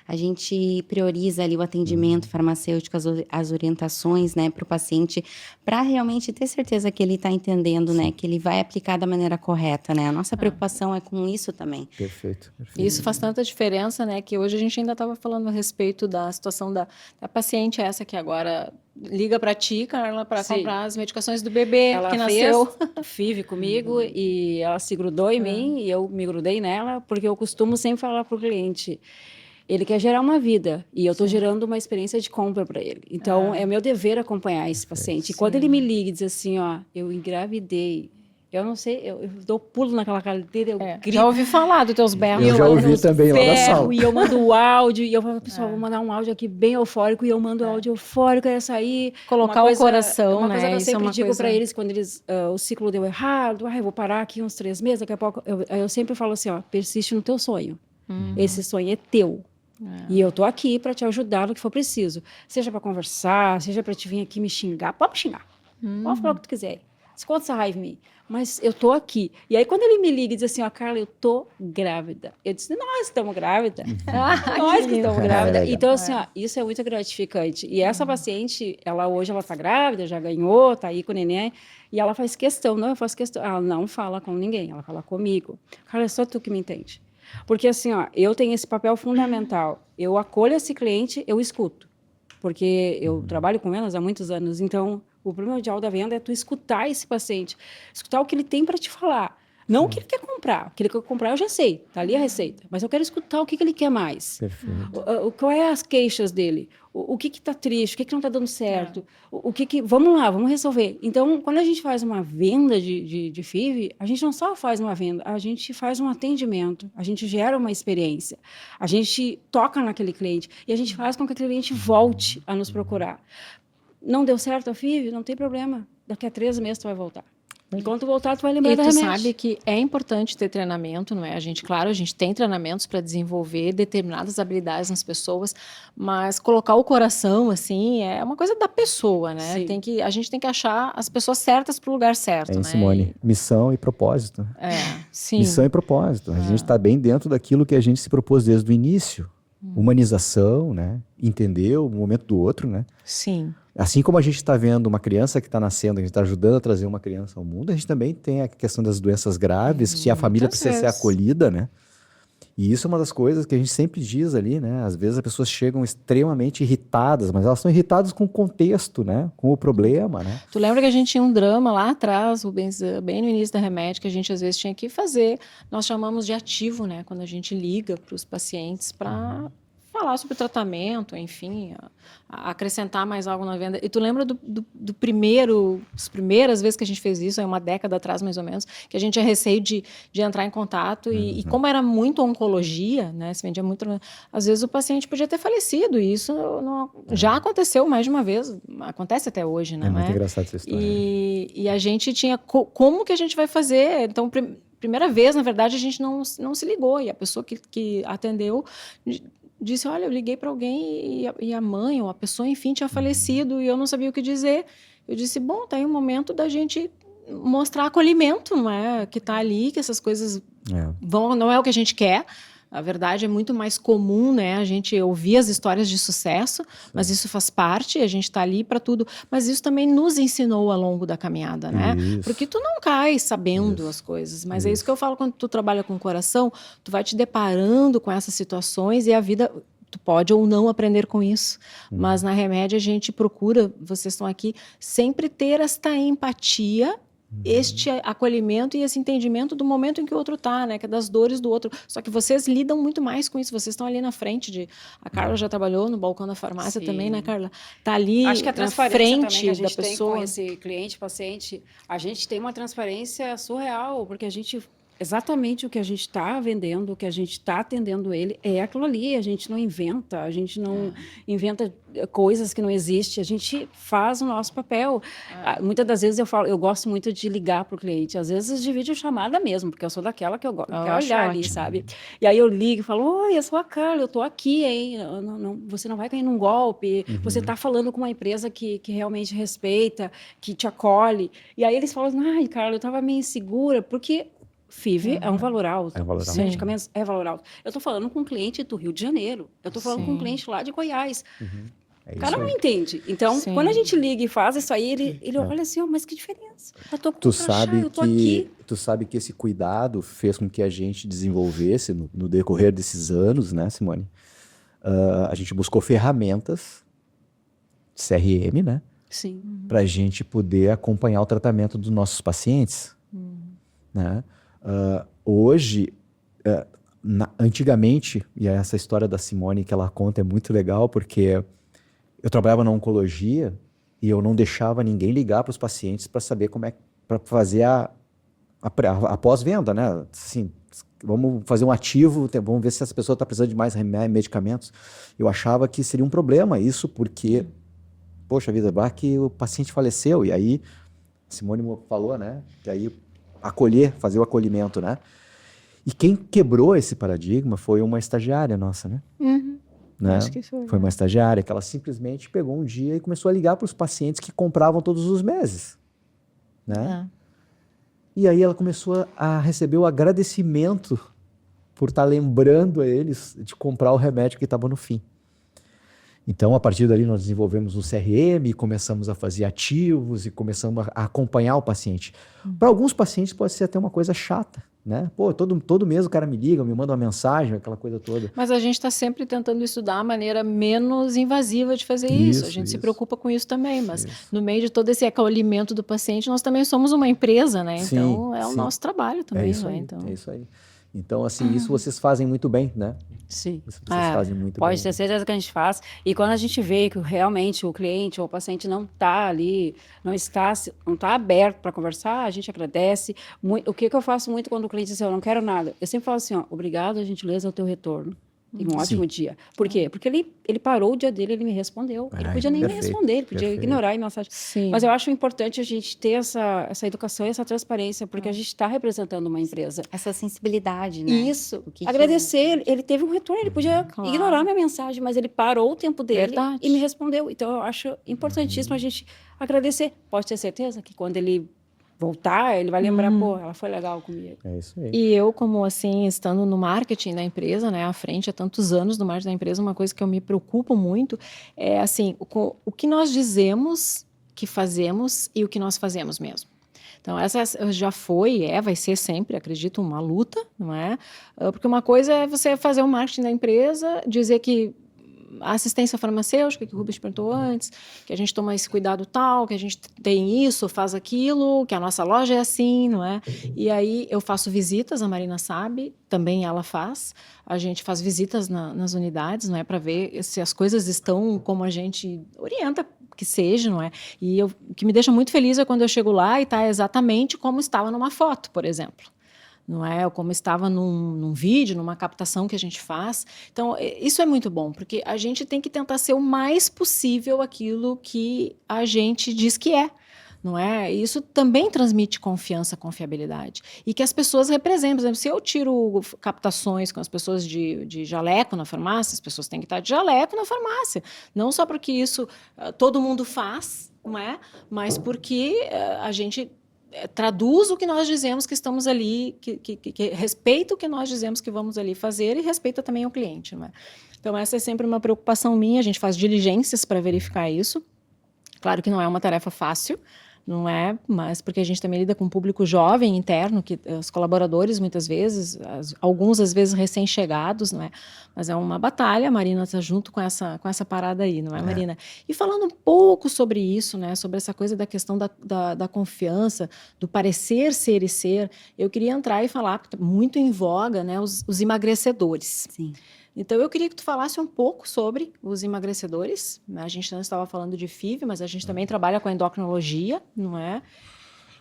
A gente prioriza ali o atendimento farmacêutico, as orientações, né, para o paciente, para realmente ter certeza que ele está entendendo, né, que ele vai aplicar da maneira correta, né. A nossa preocupação é com isso também. Perfeito. Isso faz tanta diferença, né, que hoje a gente ainda estava falando a respeito da situação da paciente essa que agora liga para ti, Carla, para Sim. comprar as medicações do bebê Ela que fez nasceu. FIV comigo e ela se grudou em mim e eu me grudei nela, porque eu costumo sempre falar para o cliente, ele quer gerar uma vida e eu estou gerando uma experiência de compra para ele. Então, é meu dever acompanhar esse paciente. E quando ele me liga e diz assim, ó, eu engravidei, eu não sei, eu dou pulo naquela cara dele, eu grito. Já ouvi falar dos teus berros. Eu já ouvi também lá da sala. E eu mando o áudio, e eu falo, pessoal, vou mandar um áudio aqui bem eufórico, e eu mando o áudio eufórico, é sair. Colocar o coração, uma né? coisa que eu Isso é sempre uma digo coisa- para eles, quando o ciclo deu errado, eu vou parar aqui uns 3 meses, daqui a pouco, eu sempre falo assim, ó, persiste no teu sonho. Esse sonho é teu. E eu tô aqui para te ajudar no que for preciso. Seja para conversar, seja para te vir aqui me xingar, pode me xingar. Pode falar o que tu quiser. Desconta essa raiva em mim. Mas eu tô aqui. E aí, quando ele me liga e diz assim, ó, Carla, eu tô grávida. Eu disse, nós estamos grávidas. Nós que estamos grávidas. legal. Então, assim, ó, isso é muito gratificante. E essa paciente, hoje ela tá grávida, já ganhou, tá aí com o neném. E ela faz questão, não, eu faço questão. Ela não fala com ninguém, ela fala comigo. Carla, é só tu que me entende. Porque, assim, ó, eu tenho esse papel fundamental. Eu acolho esse cliente, eu escuto. Porque eu trabalho com vendas há muitos anos, então o primordial da venda é tu escutar esse paciente, escutar o que ele tem para te falar. Não o que ele quer comprar. O que ele quer comprar eu já sei, tá ali a receita. Mas eu quero escutar o que ele quer mais. Perfeito. Qual é as queixas dele? O que está triste? O que não está dando certo? Vamos lá, vamos resolver. Então, quando a gente faz uma venda de FIV, a gente não só faz uma venda, a gente faz um atendimento, a gente gera uma experiência, a gente toca naquele cliente e a gente faz com que aquele cliente volte a nos procurar. Não deu certo a FIV? Não tem problema. Daqui a 3 meses tu vai voltar. Enquanto voltar, tu vai lembrar E da tu remédio. sabe que é importante ter treinamento, não é? Claro, a gente tem treinamentos para desenvolver determinadas habilidades nas pessoas, mas colocar o coração, assim, é uma coisa da pessoa, né? Sim. A gente tem que achar as pessoas certas para o lugar certo, É, né? Simone, missão e propósito. Sim. Missão e propósito. A gente está bem dentro daquilo que a gente se propôs desde o início. Humanização, né? Entender o momento do outro, né? Sim. Assim como a gente está vendo uma criança que está nascendo, a gente está ajudando a trazer uma criança ao mundo, a gente também tem a questão das doenças graves, que a família muitas precisa ser vezes. acolhida, né? E isso é uma das coisas que a gente sempre diz ali, né? Às vezes as pessoas chegam extremamente irritadas, mas elas estão irritadas com o contexto, né? Com o problema, né? Tu lembra que a gente tinha um drama lá atrás, Rubens, bem no início da Remédio, que a gente às vezes tinha que fazer, nós chamamos de ativo, né? Quando a gente liga para os pacientes para falar sobre tratamento, enfim, acrescentar mais algo na venda. E tu lembra do as primeiras vezes que a gente fez isso, uma década atrás mais ou menos, que a gente tinha receio de entrar em contato e como era muito oncologia, né, se vendia muito, às vezes o paciente podia ter falecido e isso já aconteceu mais de uma vez, acontece até hoje, né? É muito engraçado essa história. E a gente tinha, como que a gente vai fazer? Então, primeira vez, na verdade, a gente não se ligou e a pessoa que atendeu disse, olha, eu liguei para alguém e a mãe ou a pessoa, enfim, tinha falecido e eu não sabia o que dizer. Eu disse, bom, tá aí um momento da gente mostrar acolhimento, não é? Que tá ali, que essas coisas não é o que a gente quer. A verdade é muito mais comum, né? A gente ouvir as histórias de sucesso, mas isso faz parte, a gente está ali para tudo. Mas isso também nos ensinou ao longo da caminhada, né? Isso. Porque tu não cai sabendo as coisas, mas é isso que eu falo quando tu trabalha com o coração, tu vai te deparando com essas situações e a vida... Tu pode ou não aprender com isso, mas na Remédio a gente procura, vocês estão aqui, sempre ter esta empatia, este acolhimento e esse entendimento do momento em que o outro está, né? Que é das dores do outro. Só que vocês lidam muito mais com isso. Vocês estão ali na frente A Carla já trabalhou no balcão da farmácia também, né, Carla? Tá ali Acho que a na transparência frente também que a gente da tem pessoa. com esse cliente, paciente, a gente tem uma transparência surreal, porque a gente... Exatamente o que a gente está vendendo, o que a gente está atendendo ele, é aquilo ali. A gente não inventa, a gente não inventa coisas que não existem, a gente faz o nosso papel. Muitas das vezes eu gosto muito de ligar para o cliente, às vezes de videochamada mesmo, porque eu sou daquela que eu gosto de olhar ali, sabe? E aí eu ligo e falo, oi, eu sou a Carla, eu estou aqui, hein? Você não vai cair num golpe, você está falando com uma empresa que realmente respeita, que te acolhe. E aí eles falam, ai, Carla, eu estava meio insegura, porque... FIV é um valor alto. É um valor alto. Medicamentos é valor alto. Eu estou falando com um cliente do Rio de Janeiro. Eu estou falando com um cliente lá de Goiás. É O cara isso não aí. entende. Então, quando a gente liga e faz isso aí, ele olha assim, mas que diferença? Eu tô com Tu crachá, sabe eu tô aqui. tu sabe que esse cuidado fez com que a gente desenvolvesse no decorrer desses anos, né, Simone? A gente buscou ferramentas CRM, né? Sim. Para a gente poder acompanhar o tratamento dos nossos pacientes, né? Hoje, antigamente, e essa história da Simone que ela conta é muito legal, porque eu trabalhava na oncologia e eu não deixava ninguém ligar para os pacientes para saber como é para fazer a pós-venda, né? Assim, vamos fazer um ativo, vamos ver se essa pessoa está precisando de mais medicamentos. Eu achava que seria um problema isso, porque, poxa vida, que o paciente faleceu, e aí a Simone falou, né? Que aí fazer o acolhimento, né? E quem quebrou esse paradigma foi uma estagiária nossa, né? Né? Acho que Foi uma estagiária que ela simplesmente pegou um dia e começou a ligar para os pacientes que compravam todos os meses, né? E aí ela começou a receber o agradecimento por estar lembrando a eles de comprar o remédio que estava no fim. Então, a partir dali, nós desenvolvemos um CRM, começamos a fazer ativos e começamos a acompanhar o paciente. Para alguns pacientes pode ser até uma coisa chata, né? Pô, todo mês o cara me liga, me manda uma mensagem, aquela coisa toda. Mas a gente está sempre tentando estudar a maneira menos invasiva de fazer isso. A gente se preocupa com isso também, mas no meio de todo esse acolhimento do paciente, nós também somos uma empresa, né? Então, é o nosso trabalho também, né? Então... É isso aí. Então, assim, isso vocês fazem muito bem, né? Sim. Isso vocês fazem muito pode bem. ter certeza que a gente faz. E quando a gente vê que realmente o cliente ou o paciente não está ali, não está aberto para conversar, a gente agradece. O que eu faço muito quando o cliente diz, eu não quero nada? Eu sempre falo assim, obrigado, a gentileza, ao teu retorno. E um ótimo dia. Por quê? Porque ele parou o dia dele, ele me respondeu. Ele podia nem me responder, ele podia ignorar a mensagem. Sim. Mas eu acho importante a gente ter essa educação e essa transparência, porque a gente está representando uma empresa. Essa sensibilidade, né? Isso. Agradecer. Ele teve um retorno, ele podia ignorar minha mensagem, mas ele parou o tempo dele e me respondeu. Então, eu acho importantíssimo a gente agradecer. Pode ter certeza que quando ele voltar, ele vai lembrar, pô, ela foi legal comigo. É isso aí. E eu, como assim, estando no marketing da empresa, né, à frente há tantos anos do marketing da empresa, uma coisa que eu me preocupo muito é, assim, o que nós dizemos que fazemos e o que nós fazemos mesmo. Então, essa já vai ser sempre, acredito, uma luta, não é? Porque uma coisa é você fazer o marketing da empresa, dizer que a assistência farmacêutica, que o Rubens perguntou antes, que a gente toma esse cuidado tal, que a gente tem isso, faz aquilo, que a nossa loja é assim, não é? E aí eu faço visitas, a Marina sabe, também ela faz. A gente faz visitas nas unidades, não é? Para ver se as coisas estão como a gente orienta que seja, não é? E o que me deixa muito feliz é quando eu chego lá e está exatamente como estava numa foto, por exemplo. Não é? Ou como estava num vídeo, numa captação que a gente faz. Então, isso é muito bom, porque a gente tem que tentar ser o mais possível aquilo que a gente diz que é. Não é? Isso também transmite confiança, confiabilidade. E que as pessoas representem. Por exemplo, se eu tiro captações com as pessoas de jaleco na farmácia, as pessoas têm que estar de jaleco na farmácia. Não só porque isso todo mundo faz, não é? Mas porque a gente traduz o que nós dizemos que estamos ali, que respeita o que nós dizemos que vamos ali fazer e respeita também o cliente, não é? Então, essa é sempre uma preocupação minha, a gente faz diligências para verificar isso. Claro que não é uma tarefa fácil, não é? Mas porque a gente também lida com um público jovem, interno, que os colaboradores, muitas vezes, alguns, às vezes, recém-chegados, não é? Mas é uma batalha, a Marina está junto com essa parada aí, não é, Marina? E falando um pouco sobre isso, né? Sobre essa coisa da questão da confiança, do parecer ser e ser, eu queria entrar e falar, porque está muito em voga, né? Os emagrecedores. Sim. Então, eu queria que tu falasse um pouco sobre os emagrecedores. A gente não estava falando de FIV, mas a gente também trabalha com a endocrinologia, não é?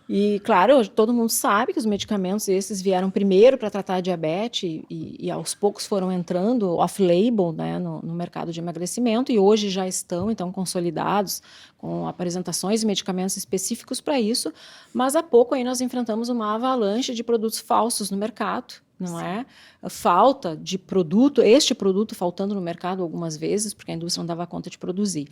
E, claro, todo mundo sabe que os medicamentos esses vieram primeiro para tratar a diabetes e aos poucos foram entrando off-label, né, no mercado de emagrecimento e hoje já estão, então, consolidados com apresentações e medicamentos específicos para isso, mas há pouco aí nós enfrentamos uma avalanche de produtos falsos no mercado, não é? A falta de produto, este produto faltando no mercado algumas vezes, porque a indústria não dava conta de produzir.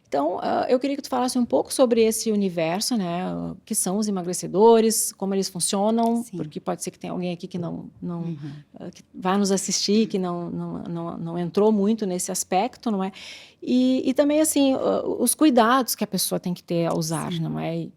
Então, eu queria que tu falasse um pouco sobre esse universo, né? Que são os emagrecedores, como eles funcionam, Sim. porque pode ser que tenha alguém aqui que que vai nos assistir, que não entrou muito nesse aspecto, não é? E também, assim, os cuidados que a pessoa tem que ter ao usar, não é?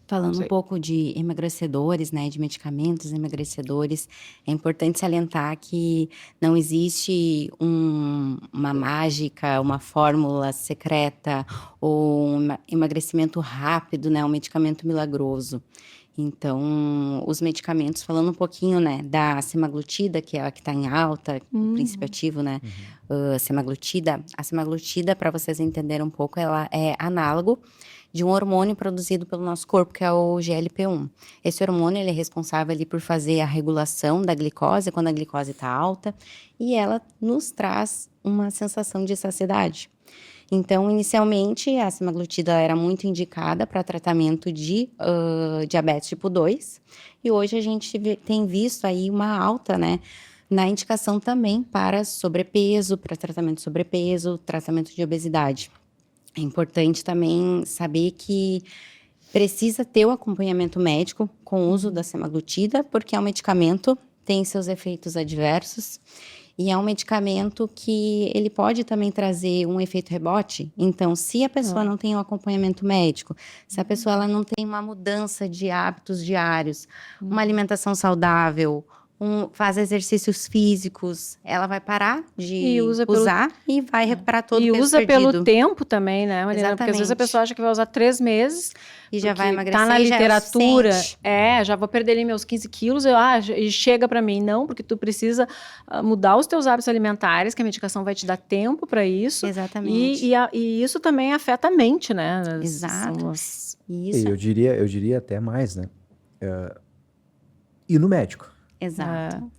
Falando um pouco de emagrecedores, né, de medicamentos emagrecedores, é importante salientar que não existe uma mágica, uma fórmula secreta ou um emagrecimento rápido, né, um medicamento milagroso. Então, os medicamentos, falando um pouquinho, né, da semaglutida, que é a que está em alta, o princípio ativo, né, semaglutida. A semaglutida, para vocês entenderem um pouco, ela é análogo de um hormônio produzido pelo nosso corpo, que é o GLP-1. Esse hormônio, ele é responsável ali por fazer a regulação da glicose, quando a glicose está alta, e ela nos traz uma sensação de saciedade. Então, inicialmente, a semaglutida era muito indicada para tratamento de diabetes tipo 2, e hoje a gente tem visto aí uma alta, né, na indicação também para sobrepeso, para tratamento de sobrepeso, tratamento de obesidade. É importante também saber que precisa ter o acompanhamento médico com o uso da semaglutida, porque é um medicamento, tem seus efeitos adversos, e é um medicamento que ele pode também trazer um efeito rebote. Então, se a pessoa não tem um acompanhamento médico, se a pessoa ela não tem uma mudança de hábitos diários, uma alimentação saudável, faz exercícios físicos, ela vai parar de usar e vai recuperar todo o peso usa perdido. pelo tempo também, né, Marina? Exatamente. Porque às vezes a pessoa acha que vai usar 3 meses e já vai emagrecer. Tá na literatura, já já vou perder ali meus 15 quilos, e chega para mim, não, porque tu precisa mudar os teus hábitos alimentares, que a medicação vai te dar tempo para isso. Exatamente. E isso também afeta a mente, né? Exato. Isso. E eu diria até mais, né? E no médico. Exato.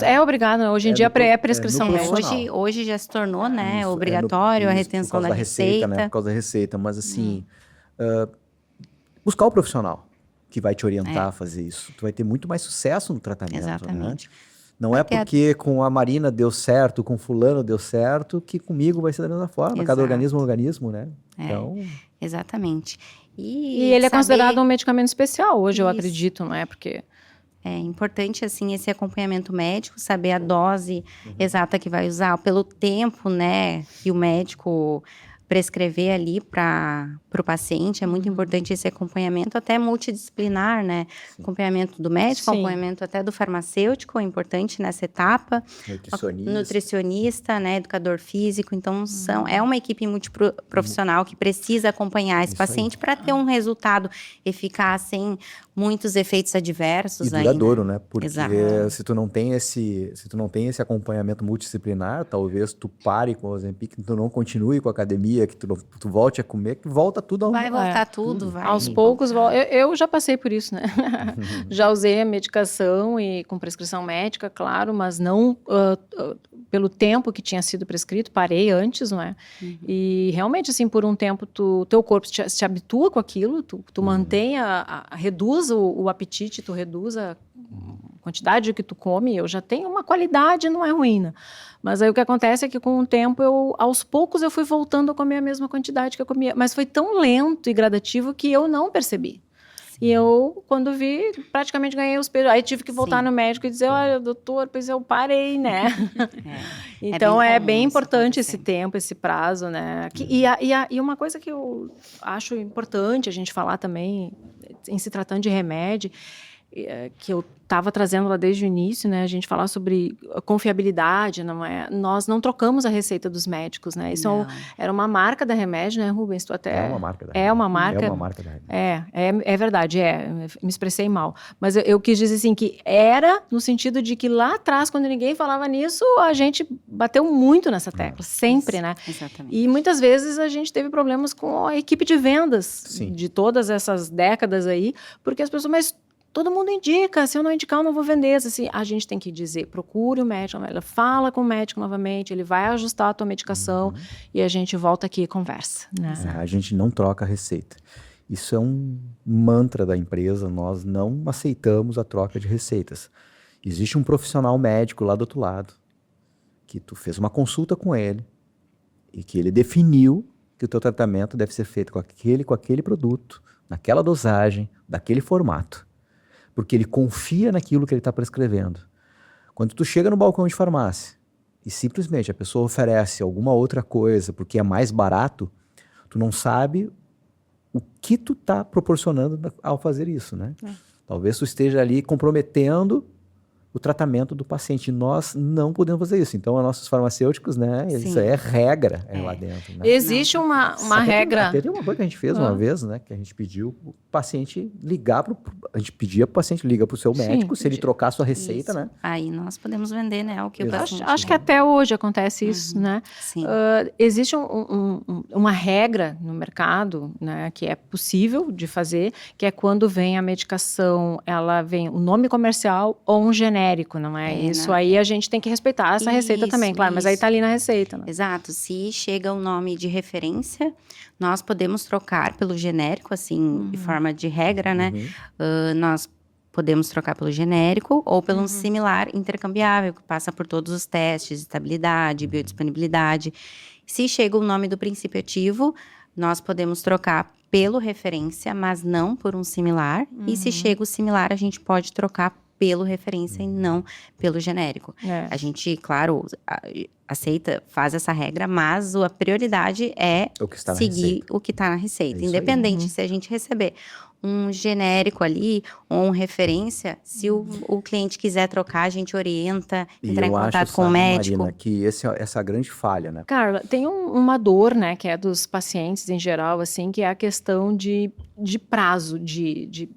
É obrigado, hoje em dia é prescrição médica. Hoje já se tornou, né, obrigatório a retenção da receita. Né, por causa da receita, mas assim, buscar o profissional que vai te orientar a fazer isso. Tu vai ter muito mais sucesso no tratamento. Exatamente. Né? Não é porque com a Marina deu certo, com fulano deu certo, que comigo vai ser da mesma forma. Exato. Cada organismo é um organismo, né? Então... Exatamente. E ele é considerado um medicamento especial hoje, eu acredito, não é? Porque... É importante, assim, esse acompanhamento médico, saber a dose exata que vai usar, pelo tempo, né, que o médico prescrever ali para o paciente. É muito importante esse acompanhamento, até multidisciplinar, né? Acompanhamento do médico, Sim. acompanhamento até do farmacêutico, é importante nessa etapa. Nutricionista, né? Educador físico. Então, é uma equipe multiprofissional que precisa acompanhar esse paciente para ter um resultado eficaz, sem muitos efeitos adversos. E duradouro, né? Porque Exato. se tu não tem esse acompanhamento multidisciplinar, talvez tu pare com o Ozempic, que tu não continue com a academia, que tu volte a comer, que volta tudo ao... Vai voltar tudo, vai. Aos poucos, eu já passei por isso, né? Já usei a medicação e com prescrição médica, claro, mas não pelo tempo que tinha sido prescrito, parei antes, não é? E realmente, assim, por um tempo, teu corpo se habitua com aquilo, tu mantém, reduz o apetite, tu reduz a quantidade que tu come. Eu já tenho uma qualidade, não é ruim, né? Mas aí o que acontece é que com o tempo, aos poucos, eu fui voltando a comer a mesma quantidade que eu comia. Mas foi tão lento e gradativo que eu não percebi. E eu, quando vi, praticamente ganhei os pesos. Aí tive que voltar no médico e dizer, olha, doutor, pois eu parei, né? Então, é bem importante esse tempo, esse prazo, né? E uma coisa que eu acho importante a gente falar também, em se tratando de remédio, que eu estava trazendo lá desde o início, né? A gente falar sobre confiabilidade, não é? Nós não trocamos a receita dos médicos, né? Isso era uma marca da Remédio, né, Rubens? Tu até... É uma marca da Remédio. É uma marca. É uma marca da Remédio. É verdade, me expressei mal. Mas eu quis dizer assim, que era no sentido de que lá atrás, quando ninguém falava nisso, a gente bateu muito nessa tecla, sempre, né? Exatamente. E muitas vezes a gente teve problemas com a equipe de vendas de todas essas décadas aí, porque as pessoas, mas todo mundo indica, se eu não indicar, eu não vou vender. Assim, a gente tem que dizer, procure o médico, ela fala com o médico novamente, ele vai ajustar a tua medicação e a gente volta aqui e conversa. Né? A gente não troca a receita. Isso é um mantra da empresa, nós não aceitamos a troca de receitas. Existe um profissional médico lá do outro lado, que tu fez uma consulta com ele e que ele definiu que o teu tratamento deve ser feito com aquele produto, naquela dosagem, daquele formato. Porque ele confia naquilo que ele está prescrevendo. Quando tu chega no balcão de farmácia e simplesmente a pessoa oferece alguma outra coisa porque é mais barato, tu não sabe o que tu está proporcionando ao fazer isso, né? Talvez tu esteja ali comprometendo o tratamento do paciente. Nós não podemos fazer isso. Então, os nossos farmacêuticos, né? Isso aí é regra lá dentro. Né? Existe uma regra... Até tem uma coisa que a gente fez uma vez, né? Que a gente pediu o paciente ligar a gente pedia para o paciente ligar para o seu médico, se ele trocar a sua receita, né? Aí nós podemos vender, né? O que o paciente Acho que até hoje acontece isso, né? Sim. Existe uma regra no mercado, né? Que é possível de fazer, que é quando vem a medicação, ela vem um nome comercial ou um genérico, não é? Isso aí a gente tem que respeitar essa receita também, claro, mas aí tá ali na receita. Né? Exato. Se chega um nome de referência, nós podemos trocar pelo genérico, assim, de forma de regra, né? Nós podemos trocar pelo genérico ou pelo similar intercambiável, que passa por todos os testes de estabilidade, biodisponibilidade. Se chega o nome do princípio ativo, nós podemos trocar pelo referência, mas não por um similar. E se chega o similar, a gente pode trocar pelo referência e não pelo genérico. A gente, claro, aceita, faz essa regra, mas a prioridade é seguir o que está na receita. Independente se a gente receber um genérico ali ou uma referência, se o cliente quiser trocar, a gente orienta, entrar em contato com o médico. Marina, que essa é a grande falha, né? Carla, tem uma dor, né, que é dos pacientes em geral, assim, que é a questão de prazo,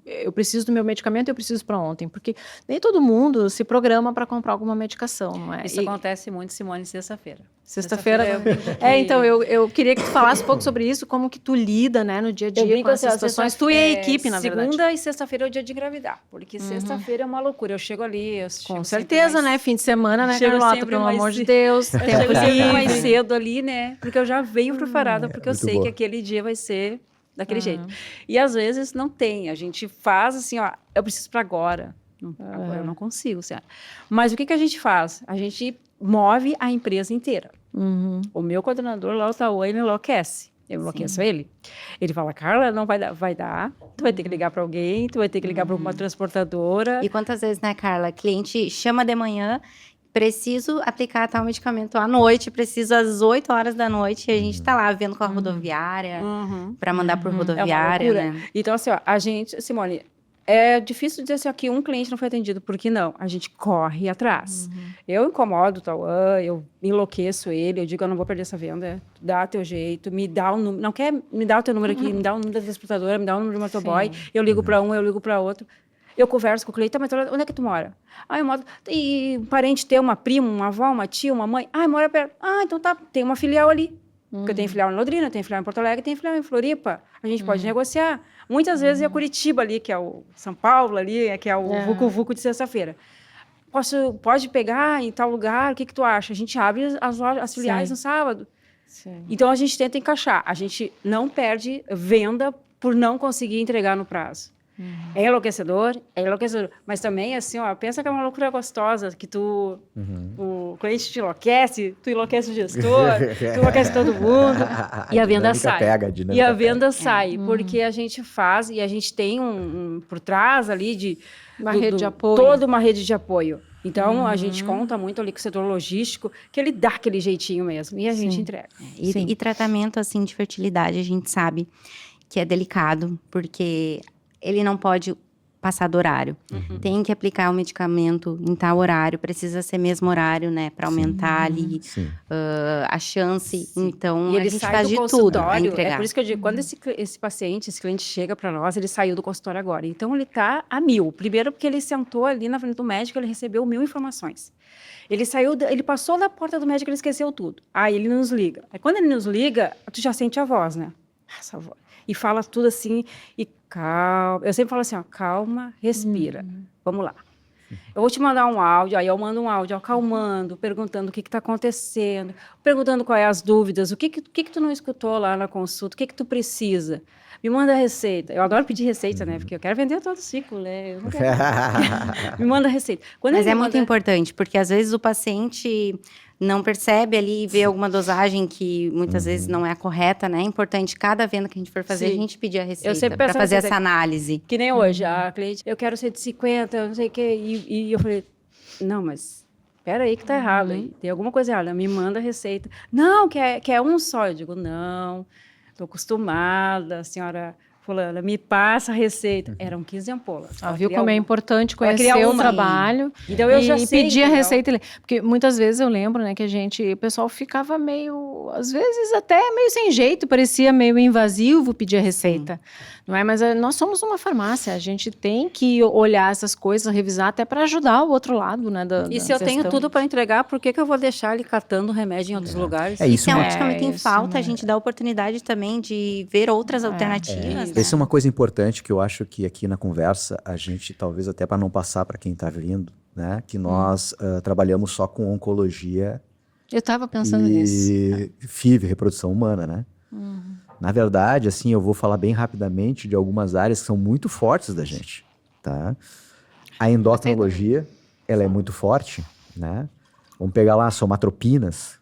eu preciso do meu medicamento, eu preciso para ontem, porque nem todo mundo se programa para comprar alguma medicação, não é? Isso acontece muito, Simone, sexta-feira. Sexta-feira. Então, eu queria que tu falasse um pouco sobre isso, como que tu lida, né, no dia a dia com essas situações. Tu e a equipe, na verdade. Segunda e sexta-feira é o dia de engravidar, porque sexta-feira é uma loucura. Eu chego ali... Com certeza, né? Fim de semana, né, Carlota? Pelo amor de Deus. Eu chego sempre mais cedo ali, né? Porque eu já venho preparada, porque eu sei que aquele dia vai ser daquele jeito. E às vezes não tem. A gente faz assim, ó, eu preciso para agora. Agora eu não consigo, senhora. Mas o que a gente faz? A gente move a empresa inteira. O meu coordenador lá, o Tauã, ele enlouquece. Eu enlouqueço ele. Ele fala, Carla, não vai dar. Tu vai ter que ligar para alguém, tu vai ter que ligar para uma transportadora. E quantas vezes, né, Carla? Cliente chama de manhã, preciso aplicar tal medicamento à noite, preciso às 8 horas da noite, e a gente tá lá vendo com a rodoviária, para mandar por rodoviária, loucura. né? Então, assim, ó, a gente, Simone, é difícil dizer assim, ó, que um cliente não foi atendido, porque não, a gente corre atrás. Eu incomodo o Tauan, eu enlouqueço ele, eu digo, eu não vou perder essa venda, dá teu jeito, me dá o número, não quer me dar o teu número aqui, me dá o número da transportadora, me dá o número do motoboy, eu ligo para um, eu ligo para outro. Eu converso com o cliente, tá, mas onde é que tu mora? Ah, eu moro... E um parente teu, uma prima, uma avó, uma tia, uma mãe? Ah, mora perto. Ah, então tá, tem uma filial ali. Porque eu tenho filial em Londrina, tenho filial em Porto Alegre, tenho filial em Floripa. A gente pode negociar. Muitas vezes é Curitiba ali, que é o São Paulo ali, que é o Vucu-Vucu de sexta-feira. Pode pegar em tal lugar, o que tu acha? A gente abre as filiais no sábado. Sim. Então, a gente tenta encaixar. A gente não perde venda por não conseguir entregar no prazo. É enlouquecedor, mas também, assim, ó, pensa que é uma loucura gostosa, que o cliente te enlouquece, tu enlouquece o gestor, tu enlouquece todo mundo, e a venda sai. E a venda sai, porque a gente faz, e a gente tem por trás ali Uma rede de apoio. Toda uma rede de apoio. Então, a gente conta muito ali com o setor logístico, que ele dá aquele jeitinho mesmo, e a gente entrega. E tratamento, assim, de fertilidade, a gente sabe que é delicado, porque ele não pode passar do horário. Tem que aplicar o medicamento em tal horário, precisa ser mesmo horário, né, para aumentar ali a chance. Então, E a ele gente sai faz do de tudo para consultório. entregar. É por isso que eu digo, quando esse cliente chega para nós, ele saiu do consultório agora. Então, ele está a 1000. Primeiro, porque ele sentou ali na frente do médico, ele recebeu 1000 informações. Ele passou da porta do médico, ele esqueceu tudo. Aí ele nos liga. Aí quando ele nos liga, tu já sente a voz, né? Essa voz. E fala tudo assim, e calma. Eu sempre falo assim, ó, calma, respira. Vamos lá. Eu vou te mandar um áudio, aí eu mando um áudio acalmando, perguntando o que está acontecendo, perguntando quais as dúvidas, o que tu não escutou lá na consulta, o que tu precisa. Me manda a receita. Eu adoro pedir receita, né? Porque eu quero vender todo o ciclo, né? Eu não quero... Me manda a receita. Mas é muito importante, porque às vezes o paciente não percebe ali e vê alguma dosagem que muitas vezes não é a correta, né? É importante, cada venda que a gente for fazer, a gente pedir a receita para fazer essa análise. Que nem hoje, a cliente, eu quero 150, não sei o quê, e eu falei, não, mas espera aí que tá errado, aí. Tem alguma coisa errada, me manda a receita. Não, que é um só. Eu digo, não, estou acostumada, a senhora fulana, me passa a receita. Eram 15 ampolas. Viu como é importante conhecer o trabalho então, eu já sei, pedir a receita. Porque muitas vezes eu lembro, né, que o pessoal ficava meio, às vezes até meio sem jeito, parecia meio invasivo pedir a receita. Não é? Mas nós somos uma farmácia, a gente tem que olhar essas coisas, revisar até para ajudar o outro lado, né? E se eu tenho tudo para entregar, por que eu vou deixar ele catando remédio em outros lugares? E se é um medicamento em falta, a gente dá a oportunidade também de ver outras alternativas. Essa é uma coisa importante que eu acho que aqui na conversa, a gente, talvez até para não passar para quem está vindo, né? Que nós trabalhamos só com oncologia. Eu estava pensando nisso. E FIV, reprodução humana, né? Na verdade, assim, eu vou falar bem rapidamente de algumas áreas que são muito fortes da gente, tá? A endocrinologia, ela é muito forte, né? Vamos pegar lá somatropinas,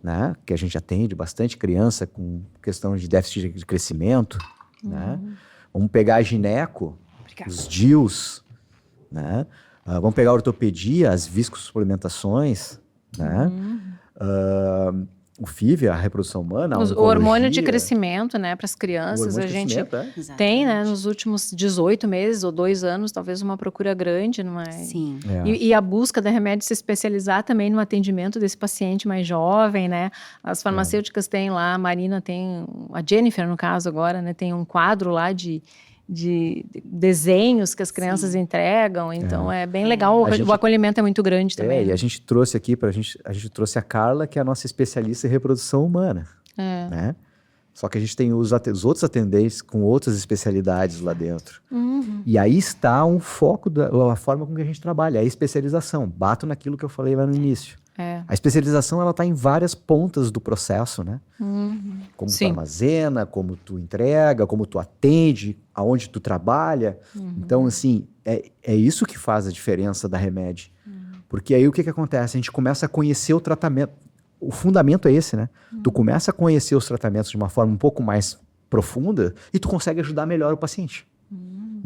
né? Que a gente atende bastante criança com questão de déficit de crescimento, né? Vamos pegar a gineco, os DIUs, né? Vamos pegar a ortopedia, as viscosuplementações, né? O FIV, a reprodução humana, o hormônio de crescimento, né, para as crianças, a gente tem, né, nos últimos 18 meses ou 2 anos, talvez uma procura grande, não é? Sim. E a busca da remédio se especializar também no atendimento desse paciente mais jovem, né? As farmacêuticas têm lá, a Marina tem, a Jennifer, no caso agora, né, tem um quadro lá de desenhos que as crianças entregam, então é bem legal, o acolhimento é muito grande também. E a gente trouxe aqui a gente trouxe a Carla, que é a nossa especialista em reprodução humana, né? Só que a gente tem os outros atendentes com outras especialidades lá dentro. E aí está um foco da forma com que a gente trabalha, a especialização. Bato naquilo que eu falei lá no início. A especialização, ela está em várias pontas do processo, né? Como tu armazena, como tu entrega, como tu atende, aonde tu trabalha. Então, assim, é isso que faz a diferença da Remed. Porque aí o que acontece? A gente começa a conhecer o tratamento. O fundamento é esse, né? Tu começa a conhecer os tratamentos de uma forma um pouco mais profunda e tu consegue ajudar melhor o paciente.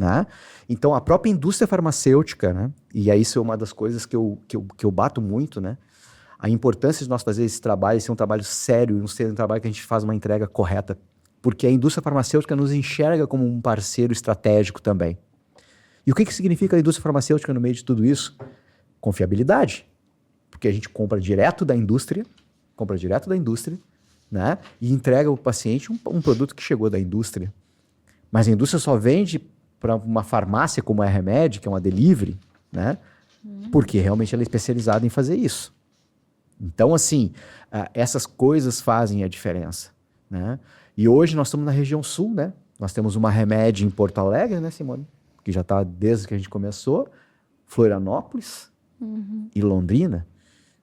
né? Então, a própria indústria farmacêutica, né? E aí isso é uma das coisas que eu bato muito, né? A importância de nós fazer esse trabalho, ser um trabalho sério, não ser um trabalho que a gente faz uma entrega correta, porque a indústria farmacêutica nos enxerga como um parceiro estratégico também. E o que significa a indústria farmacêutica no meio de tudo isso? Confiabilidade. Porque a gente compra direto da indústria, né? E entrega ao paciente um produto que chegou da indústria. Mas a indústria só vende para uma farmácia como a Remed, que é uma delivery, né? Porque realmente ela é especializada em fazer isso. Então, assim, essas coisas fazem a diferença, né? E hoje nós estamos na região sul, né? Nós temos uma Remed em Porto Alegre, né, Simone? Que já está desde que a gente começou, Florianópolis e Londrina.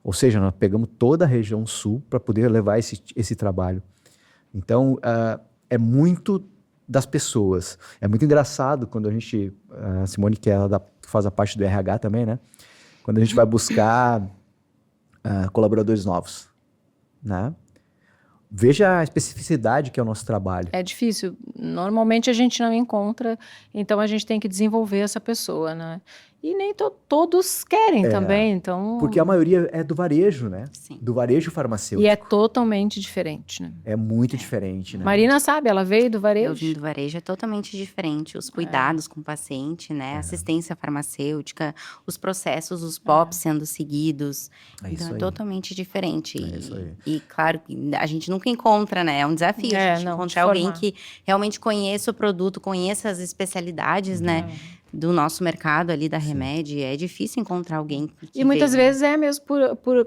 Ou seja, nós pegamos toda a região sul para poder levar esse trabalho. Então, é muito das pessoas. É muito engraçado quando a gente... A Simone, que ela faz a parte do RH também, né? Quando a gente vai buscar colaboradores novos, né? Veja a especificidade que é o nosso trabalho. É difícil. Normalmente a gente não encontra, então a gente tem que desenvolver essa pessoa, né? E nem todos querem também, então... Porque a maioria é do varejo, né? Sim. Do varejo farmacêutico. E é totalmente diferente, né? É muito diferente, né? Marina sabe, ela veio do Eu varejo. vim do varejo, é totalmente diferente. Os cuidados com o paciente, né? Assistência farmacêutica, os processos, os POPs sendo seguidos. É isso Então, é aí. totalmente diferente. É isso aí. E, claro, a gente nunca encontra, né? É um desafio a gente não, encontrar de alguém formar. que realmente conheça o produto, conheça as especialidades, né? Do nosso mercado ali da Remed. É difícil encontrar alguém que E muitas veio. vezes é mesmo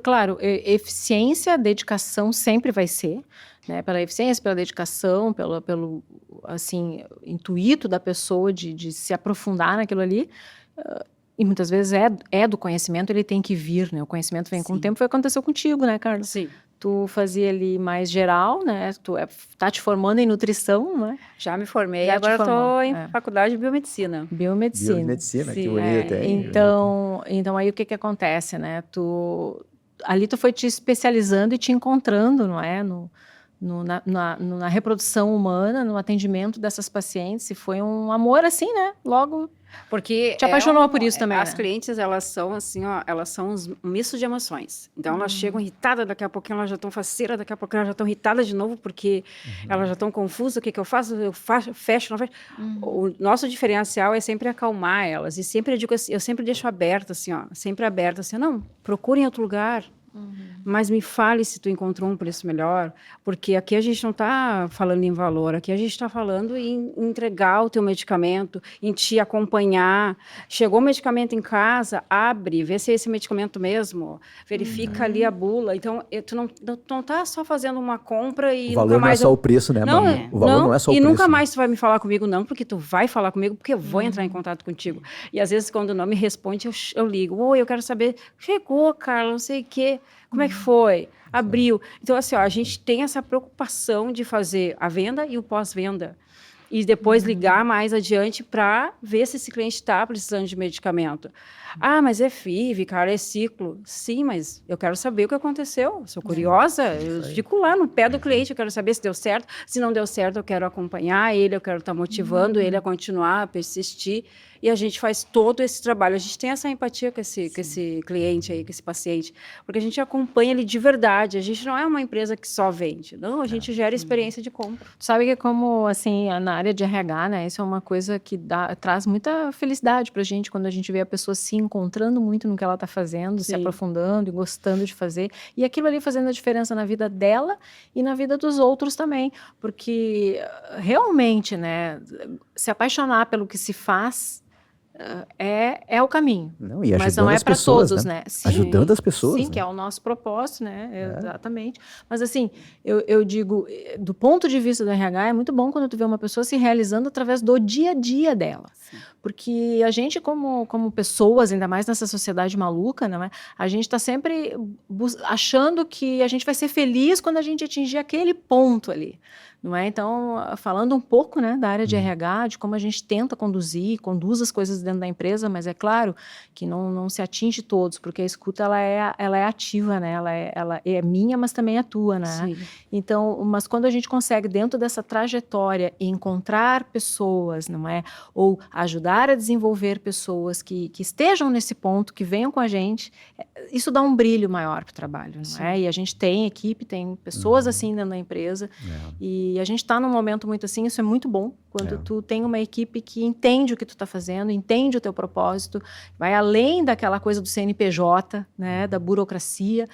claro, eficiência, dedicação sempre vai ser, né? Pela eficiência, pela dedicação, pelo assim, intuito da pessoa de se aprofundar naquilo ali. E muitas vezes é do conhecimento, ele tem que vir, né? O conhecimento vem com o Sim. tempo, foi o que aconteceu contigo, né, Carla? Sim. Tu fazia ali mais geral, né? Tu tá te formando em nutrição, né? Já me formei, Já te agora formou, estou em é. faculdade de biomedicina. Biomedicina. Biomedicina, que Sim, bonito, hein? Então aí o que acontece, né? Ali tu foi te especializando e te encontrando, não é? Na reprodução humana, no atendimento dessas pacientes, e foi um amor assim, né? Logo Porque te apaixonou por isso também, as né? clientes, elas são assim, ó, elas são um misto de emoções. Então, elas chegam irritadas, daqui a pouquinho elas já estão faceiras, daqui a pouquinho elas já estão irritadas de novo, porque elas já estão confusas, o que eu faço? Eu fecho, não fecho. O nosso diferencial é sempre acalmar elas, e sempre eu digo assim, eu sempre deixo aberto, assim, ó, sempre aberto, assim, não, procure em outro lugar. Mas me fale se tu encontrou um preço melhor, porque aqui a gente não está falando em valor, aqui a gente está falando em entregar o teu medicamento, em te acompanhar. Chegou o medicamento em casa, abre, vê se é esse medicamento mesmo, verifica ali a bula. Então, tu não tá só fazendo uma compra e O valor nunca não é mais... só o preço, né, Não, Marina? O valor não é só o e preço. nunca né? mais tu vai me falar comigo, não, porque tu vai falar comigo, porque eu vou entrar em contato contigo. E às vezes, quando não me responde, eu ligo. Oi, eu quero saber, chegou, Carla, não sei o quê. Como é que foi? Abriu. Então, assim, ó, a gente tem essa preocupação de fazer a venda e o pós-venda. E depois ligar mais adiante para ver se esse cliente está precisando de medicamento. Ah, mas é FIV, cara, é ciclo. Sim, mas eu quero saber o que aconteceu. Sou curiosa, eu fico lá no pé do cliente, eu quero saber se deu certo. Se não deu certo, eu quero acompanhar ele, eu quero estar motivando ele a continuar, a persistir. E a gente faz todo esse trabalho. A gente tem essa empatia com esse cliente aí, com esse paciente, porque a gente acompanha ele de verdade. A gente não é uma empresa que só vende. Não, a gente gera experiência de compra. Tu sabe que como, assim, na área de RH, né, isso é uma coisa que traz muita felicidade pra gente, quando a gente vê a pessoa se encontrando muito no que ela tá fazendo, se Sim. aprofundando e gostando de fazer, e aquilo ali fazendo a diferença na vida dela e na vida dos outros também, porque realmente, né, se apaixonar pelo que se faz é o caminho. Não, e Mas ajudando não é as para pessoas, todos, né? Sim, Ajudando as pessoas. sim, né? que é o nosso propósito, né? Exatamente. Mas assim, eu digo, do ponto de vista do RH, é muito bom quando tu vê uma pessoa se realizando através do dia a dia dela. Sim. Porque a gente, como pessoas, ainda mais nessa sociedade maluca, não é? A gente está sempre achando que a gente vai ser feliz quando a gente atingir aquele ponto ali. Não é? Então, falando um pouco, né, da área de RH, de como a gente tenta conduz as coisas dentro da empresa, mas é claro que não se atinge todos, porque a escuta ela é ativa, né? Ela é minha, mas também é tua, né? Sim. Então, mas quando a gente consegue, dentro dessa trajetória, encontrar pessoas, não é? Ou ajudar a desenvolver pessoas que estejam nesse ponto, que venham com a gente, isso dá um brilho maior para o trabalho, não é? E a gente tem equipe, tem pessoas assim dentro da empresa, e a gente está num momento muito assim, isso é muito bom, quando tu tem uma equipe que entende o que tu está fazendo, entende o teu propósito, vai além daquela coisa do CNPJ, né, da burocracia,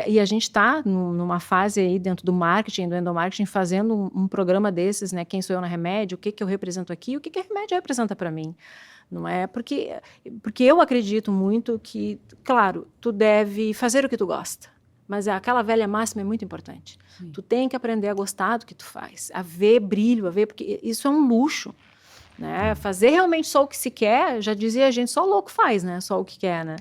e a gente está numa fase aí dentro do marketing, do endomarketing, fazendo um programa desses, né, quem sou eu na Remed, o que eu represento aqui, o que a Remed representa para mim. Não é? Porque eu acredito muito que, claro, tu deve fazer o que tu gosta, mas aquela velha máxima é muito importante. Sim. Tu tem que aprender a gostar do que tu faz, a ver brilho, porque isso é um luxo. Né? Fazer realmente só o que se quer, já dizia a gente, só o louco faz, né? Só o que quer, né?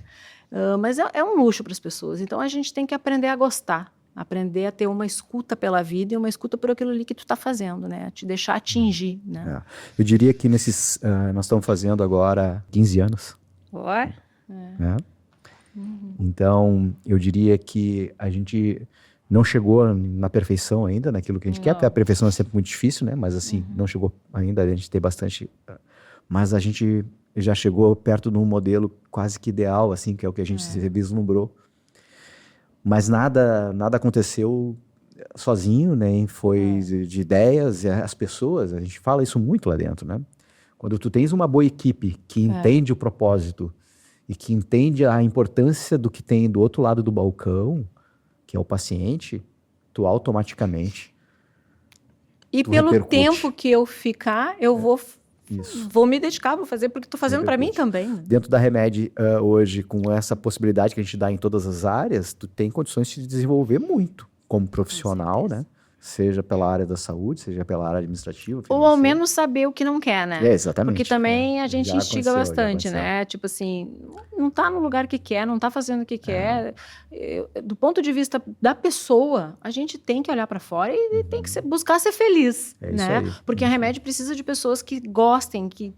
Mas é um luxo para as pessoas. Então, a gente tem que aprender a gostar, aprender a ter uma escuta pela vida e uma escuta por aquilo ali que tu está fazendo, né? Te deixar atingir, né? Eu diria que nós estamos fazendo agora 15 anos. Né? Então, eu diria que a gente não chegou na perfeição ainda, naquilo que a gente quer, porque a perfeição é sempre muito difícil, né? Mas assim, não chegou ainda, a gente tem bastante... Mas a gente já chegou perto de um modelo quase que ideal, assim, que é o que a gente se vislumbrou. Mas nada aconteceu sozinho, né? Foi de ideias, e as pessoas, a gente fala isso muito lá dentro, né? Quando tu tens uma boa equipe que entende o propósito e que entende a importância do que tem do outro lado do balcão, que é o paciente, tu automaticamente pelo repercute. Tempo que eu ficar, eu vou me dedicar, vou fazer, porque estou fazendo para mim também. Né? Dentro da Remed, hoje, com essa possibilidade que a gente dá em todas as áreas, tu tem condições de se desenvolver muito como profissional, né? Seja pela área da saúde, seja pela área administrativa. Ou ao menos saber o que não quer, né? Exatamente. Porque também a gente instiga bastante, né? Tipo assim, não tá no lugar que quer, não tá fazendo o que quer. Do ponto de vista da pessoa, a gente tem que olhar para fora e tem que buscar ser feliz, né? Porque a Remédio precisa de pessoas que gostem, que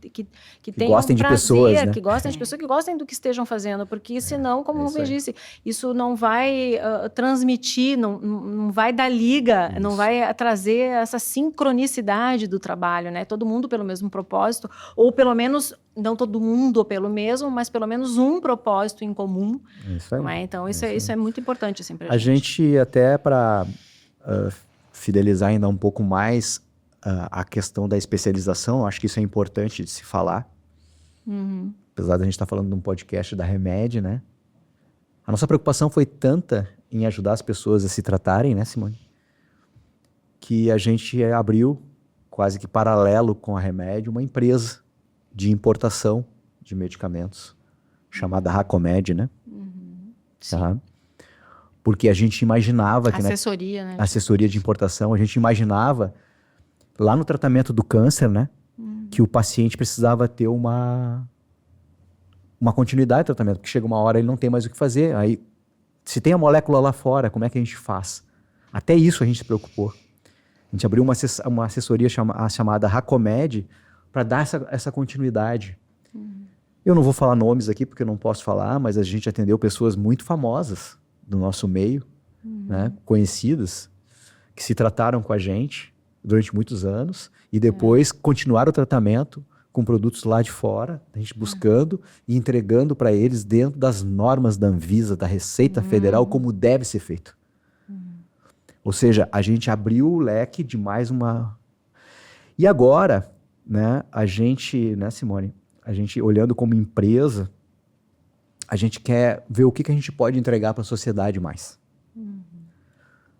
tenham gostem prazer, de pessoas, né? que gostem de pessoas que gostem do que estejam fazendo, porque senão, como eu disse, isso não vai transmitir, não vai dar liga, não vai trazer essa sincronicidade do trabalho, né? Todo mundo pelo mesmo propósito, ou pelo menos, não todo mundo pelo mesmo, mas pelo menos um propósito em comum. Isso aí. Não é? Então, isso é muito importante assim, pra gente. A gente, até para fidelizar ainda um pouco mais a questão da especialização, acho que isso é importante de se falar. Apesar da gente estar falando de um podcast da Remed, né? A nossa preocupação foi tanta em ajudar as pessoas a se tratarem, né, Simone? Que a gente abriu, quase que paralelo com a Remed, uma empresa de importação de medicamentos, chamada Racomed, né? Porque a gente imaginava que... Assessoria, né? Assessoria de importação. A gente imaginava, lá no tratamento do câncer, né? Que o paciente precisava ter uma continuidade do tratamento, porque chega uma hora ele não tem mais o que fazer. Aí, se tem a molécula lá fora, como é que a gente faz? Até isso a gente se preocupou. A gente abriu uma assessoria chamada Racomed para dar essa continuidade. Eu não vou falar nomes aqui porque eu não posso falar, mas a gente atendeu pessoas muito famosas do nosso meio, né, conhecidas, que se trataram com a gente durante muitos anos e depois continuaram o tratamento com produtos lá de fora, a gente buscando e entregando para eles dentro das normas da Anvisa, da Receita Federal, como deve ser feito. Ou seja, a gente abriu o leque de mais uma... E agora, né, a gente, né, Simone, a gente olhando como empresa, a gente quer ver o que a gente pode entregar para a sociedade mais.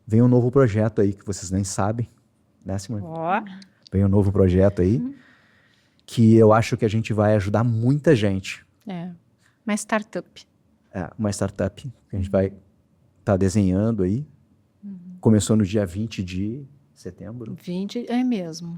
Vem um novo projeto aí que vocês nem sabem, né, Simone? Vem um novo projeto aí que eu acho que a gente vai ajudar muita gente. Uma startup. Uma startup que a gente vai estar desenhando aí. Começou no dia 20 de setembro. 20, é mesmo.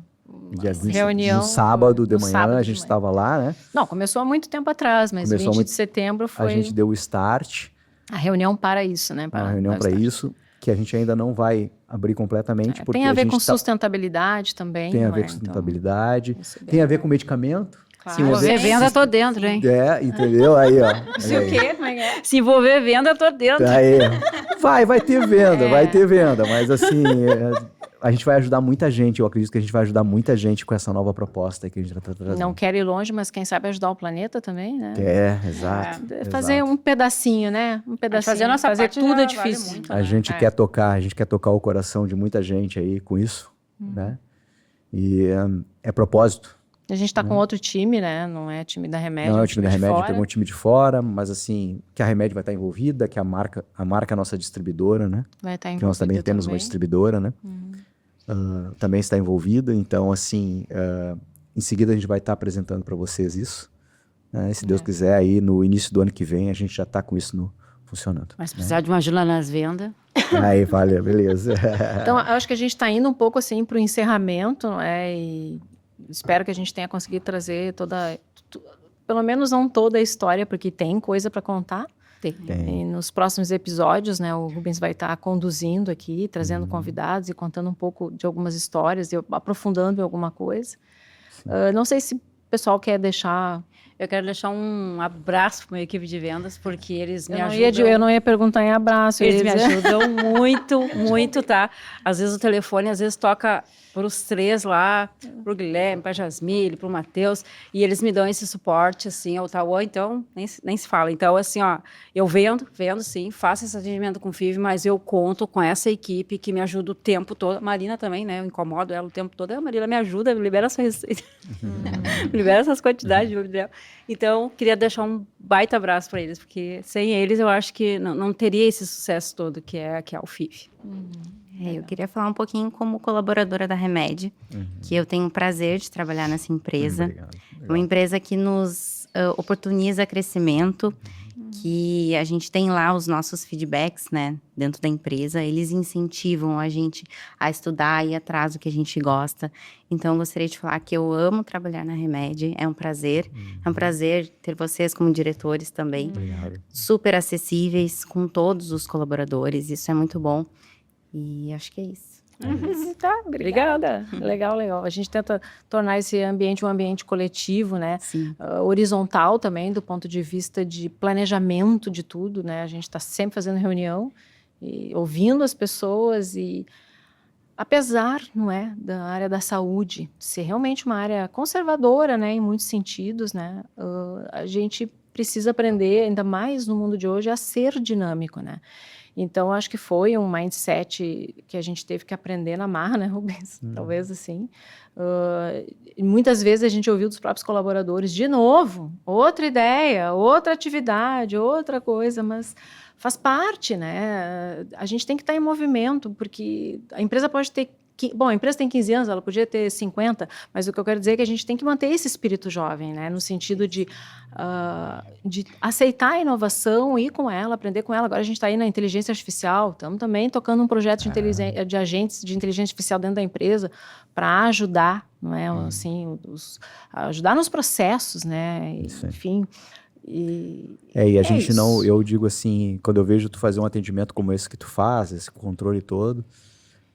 Dia 20, reunião no sábado de no manhã, sábado a de gente manhã. estava lá, né? Não, começou há muito tempo atrás, mas Começou há 20 muito- de setembro A foi gente deu o start, a reunião para isso, né? uma reunião dar o para start. isso, que a gente ainda não vai abrir completamente, porque Tem a ver gente com tá- sustentabilidade também. tem a não ver é? com sustentabilidade, Então, isso é bem tem a ver legal. com medicamento. Claro. Se envolver Sim. venda, tô dentro, hein? É, entendeu? Aí, ó. olha Se o aí. quê? Como é que é? Se envolver venda, tô dentro. Aí. Vai ter venda, É. vai ter venda, mas assim, a gente vai ajudar muita gente, eu acredito que a gente vai ajudar muita gente com essa nova proposta que a gente está trazendo. Não quero ir longe, mas quem sabe ajudar o planeta também, né? Exato. Fazer exato. um pedacinho, né? Um pedacinho. fazer a nossa fazer parte tudo já é vale difícil. muito, A gente É. quer tocar o coração de muita gente aí com isso, né? E é propósito. A gente está com outro time, né? Não é time da Remédio. Não é um o time da de Remédio, fora. pegou um time de fora, mas assim, que a Remédio vai estar envolvida, que a marca é a nossa distribuidora, né? Vai estar Que nós também envolvida temos uma distribuidora, né? Também está envolvida, então assim, em seguida a gente vai estar apresentando para vocês isso, né? E se Deus quiser, aí no início do ano que vem a gente já está com isso funcionando. Mas se precisar de uma ajuda nas vendas, Aí, valeu, beleza. Então, eu acho que a gente está indo um pouco assim para o encerramento, não é? E espero que a gente tenha conseguido trazer pelo menos não toda a história, porque tem coisa para contar. Tem. E nos próximos episódios, né, o Rubens vai estar conduzindo aqui, trazendo convidados e contando um pouco de algumas histórias, e aprofundando em alguma coisa. Não sei se o pessoal quer deixar... eu quero deixar um abraço para minha equipe de vendas, porque eles me ajudam. Eu não ia perguntar em abraço. Eles me ia dizer- ajudam muito, muito, tá? Às vezes o telefone, toca para os três lá, para o Guilherme, para a Jasmine, para o Matheus, e eles me dão esse suporte, assim, ao Tauã, então, nem se fala. Então, assim, ó, eu vendo sim, faço esse atendimento com o FIV, mas eu conto com essa equipe que me ajuda o tempo todo. A Marina também, né? Eu incomodo ela o tempo todo. A Marina me ajuda, me libera essa receita, me libera essas quantidades de dela. Então, queria deixar um baita abraço para eles, porque sem eles eu acho que não teria esse sucesso todo que é o FIV. Eu queria falar um pouquinho como colaboradora da Remed, que eu tenho o prazer de trabalhar nessa empresa. Obrigado. Uma empresa que nos oportuniza crescimento, que a gente tem lá os nossos feedbacks, né, dentro da empresa. Eles incentivam a gente a estudar e ir atrás do que a gente gosta. Então, eu gostaria de falar que eu amo trabalhar na Remed, é um prazer. É um prazer ter vocês como diretores também. Obrigado. Super acessíveis com todos os colaboradores, isso é muito bom. E acho que é isso. Tá, obrigada. Legal. A gente tenta tornar esse ambiente um ambiente coletivo, né? Sim. Horizontal também, do ponto de vista de planejamento de tudo, né? A gente está sempre fazendo reunião e ouvindo as pessoas e apesar, não é, da área da saúde ser realmente uma área conservadora, né, em muitos sentidos, né? A gente precisa aprender, ainda mais no mundo de hoje, a ser dinâmico, né? Então, acho que foi um mindset que a gente teve que aprender na marra, né, Rubens? Talvez assim. E muitas vezes a gente ouviu dos próprios colaboradores, de novo, outra ideia, outra atividade, outra coisa, mas faz parte, né? A gente tem que estar em movimento, porque a empresa pode ter... Bom, a empresa tem 15 anos, ela podia ter 50, mas o que eu quero dizer é que a gente tem que manter esse espírito jovem, né? No sentido de aceitar a inovação, ir com ela, aprender com ela. Agora a gente está aí na inteligência artificial, estamos também tocando um projeto de agentes de inteligência artificial dentro da empresa para ajudar, não é? Assim, ajudar nos processos, né? Isso aí. Enfim... E a gente isso. não, eu digo assim, quando eu vejo tu fazer um atendimento como esse que tu faz, esse controle todo,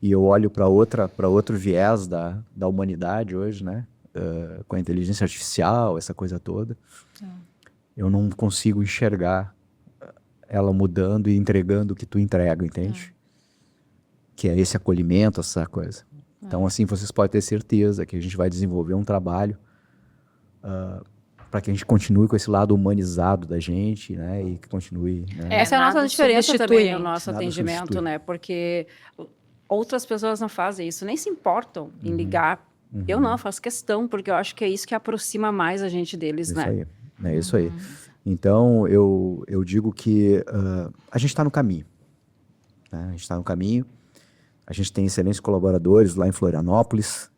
e eu olho para outro viés da humanidade hoje, né? Com a inteligência artificial, essa coisa toda, eu não consigo enxergar ela mudando e entregando o que tu entrega, entende? Que é esse acolhimento, essa coisa. Então, assim, vocês podem ter certeza que a gente vai desenvolver um trabalho para que a gente continue com esse lado humanizado da gente, né? E que continue... Né? Essa é a nossa nada diferença substitui, também, o nosso nada atendimento, substitui. né? Porque outras pessoas não fazem isso, nem se importam em ligar. Eu não, faço questão, porque eu acho que é isso que aproxima mais a gente deles, Isso né? aí, é isso aí. Então, eu digo que a gente está no caminho. Né? A gente está no caminho. A gente tem excelentes colaboradores lá em Florianópolis.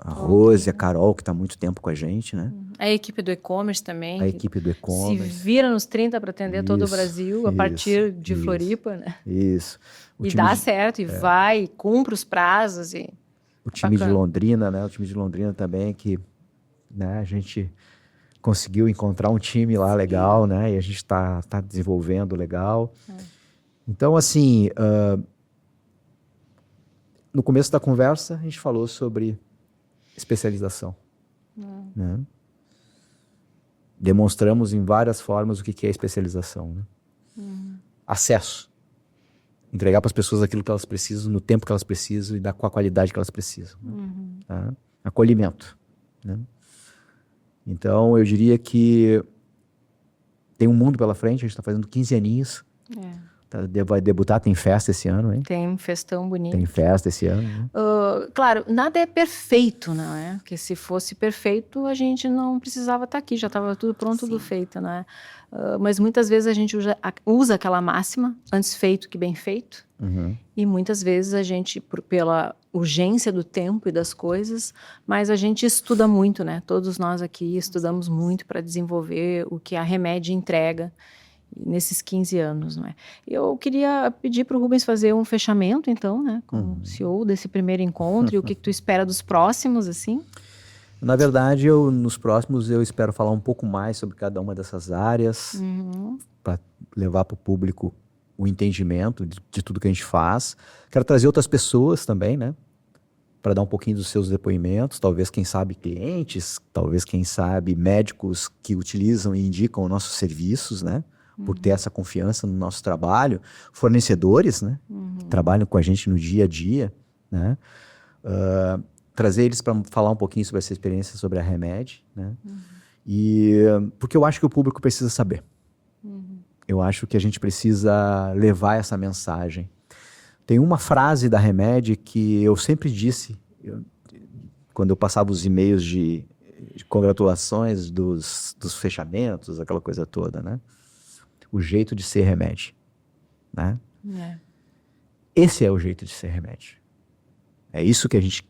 A Rose, a Carol, que está há muito tempo com a gente, né? A equipe do e-commerce também. A que equipe do se e-commerce. vira nos 30 para atender todo o Isso, Brasil, a partir de isso. Floripa, né? Isso. O E time dá de- certo, e vai, e cumpre os prazos. E... o time de Bacana. Londrina, né? O time de Londrina também, que, né, a gente conseguiu encontrar um time lá legal, né? E a gente está desenvolvendo legal. Então, assim, no começo da conversa, a gente falou sobre especialização, né? Demonstramos em várias formas o que é especialização, né? Acesso. Entregar para as pessoas aquilo que elas precisam, no tempo que elas precisam e com a qualidade que elas precisam. Tá? Acolhimento, né? Então, eu diria que tem um mundo pela frente, a gente está fazendo 15 aninhos. Vai debutar, tem festa esse ano, hein? Tem um festão bonito. Tem festa esse ano, né? Claro, nada é perfeito, não é? Porque se fosse perfeito, a gente não precisava estar aqui, já estava tudo pronto, tudo feito, não é? Mas muitas vezes a gente usa aquela máxima, antes feito que bem feito, e muitas vezes a gente, pela urgência do tempo e das coisas, mas a gente estuda muito, né? Todos nós aqui estudamos muito para desenvolver o que a Remed entrega nesses 15 anos, não é? Eu queria pedir para o Rubens fazer um fechamento, então, né, como CEO desse primeiro encontro, e o que tu espera dos próximos, assim? Na verdade, nos próximos eu espero falar um pouco mais sobre cada uma dessas áreas, para levar para o público o entendimento de tudo que a gente faz. Quero trazer outras pessoas também, né, para dar um pouquinho dos seus depoimentos, talvez, quem sabe, clientes, talvez, quem sabe, médicos que utilizam e indicam nossos serviços, né, por ter essa confiança no nosso trabalho, fornecedores, né, que trabalham com a gente no dia a dia, né, trazer eles para falar um pouquinho sobre essa experiência sobre a Remed, né, e porque eu acho que o público precisa saber. Eu acho que a gente precisa levar essa mensagem. Tem uma frase da Remed que eu sempre disse, quando eu passava os e-mails de congratulações dos fechamentos, aquela coisa toda, né, o jeito de ser Remed, né? Esse é o jeito de ser Remed. É isso que a gente...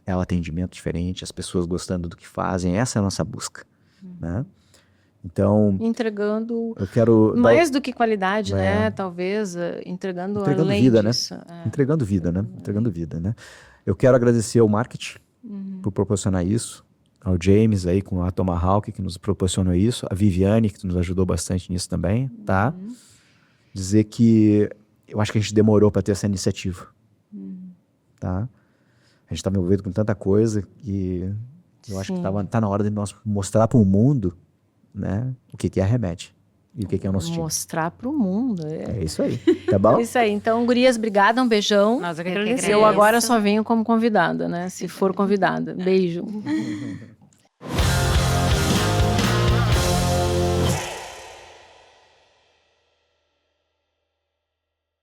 É o atendimento diferente, as pessoas gostando do que fazem, essa é a nossa busca, né? Então... Entregando eu quero mais do que qualidade, né? Talvez, entregando além vida, disso. Né? Entregando vida, né? Entregando vida, né? Eu quero agradecer ao marketing por proporcionar isso, ao James aí com a Tomahawk que nos proporcionou isso, a Viviane que nos ajudou bastante nisso também, tá? Dizer que eu acho que a gente demorou para ter essa iniciativa, tá? A gente está envolvido com tanta coisa que eu acho que tá na hora de nós mostrar para o mundo, né, o que é a Remed e o que é o nosso time. Mostrar para o mundo. É isso aí, tá bom? É isso aí. Então, gurias, obrigada, um beijão. Nós é que Eu que agradecemos. Eu agora só venho como convidada, né? Se for convidada. Beijo.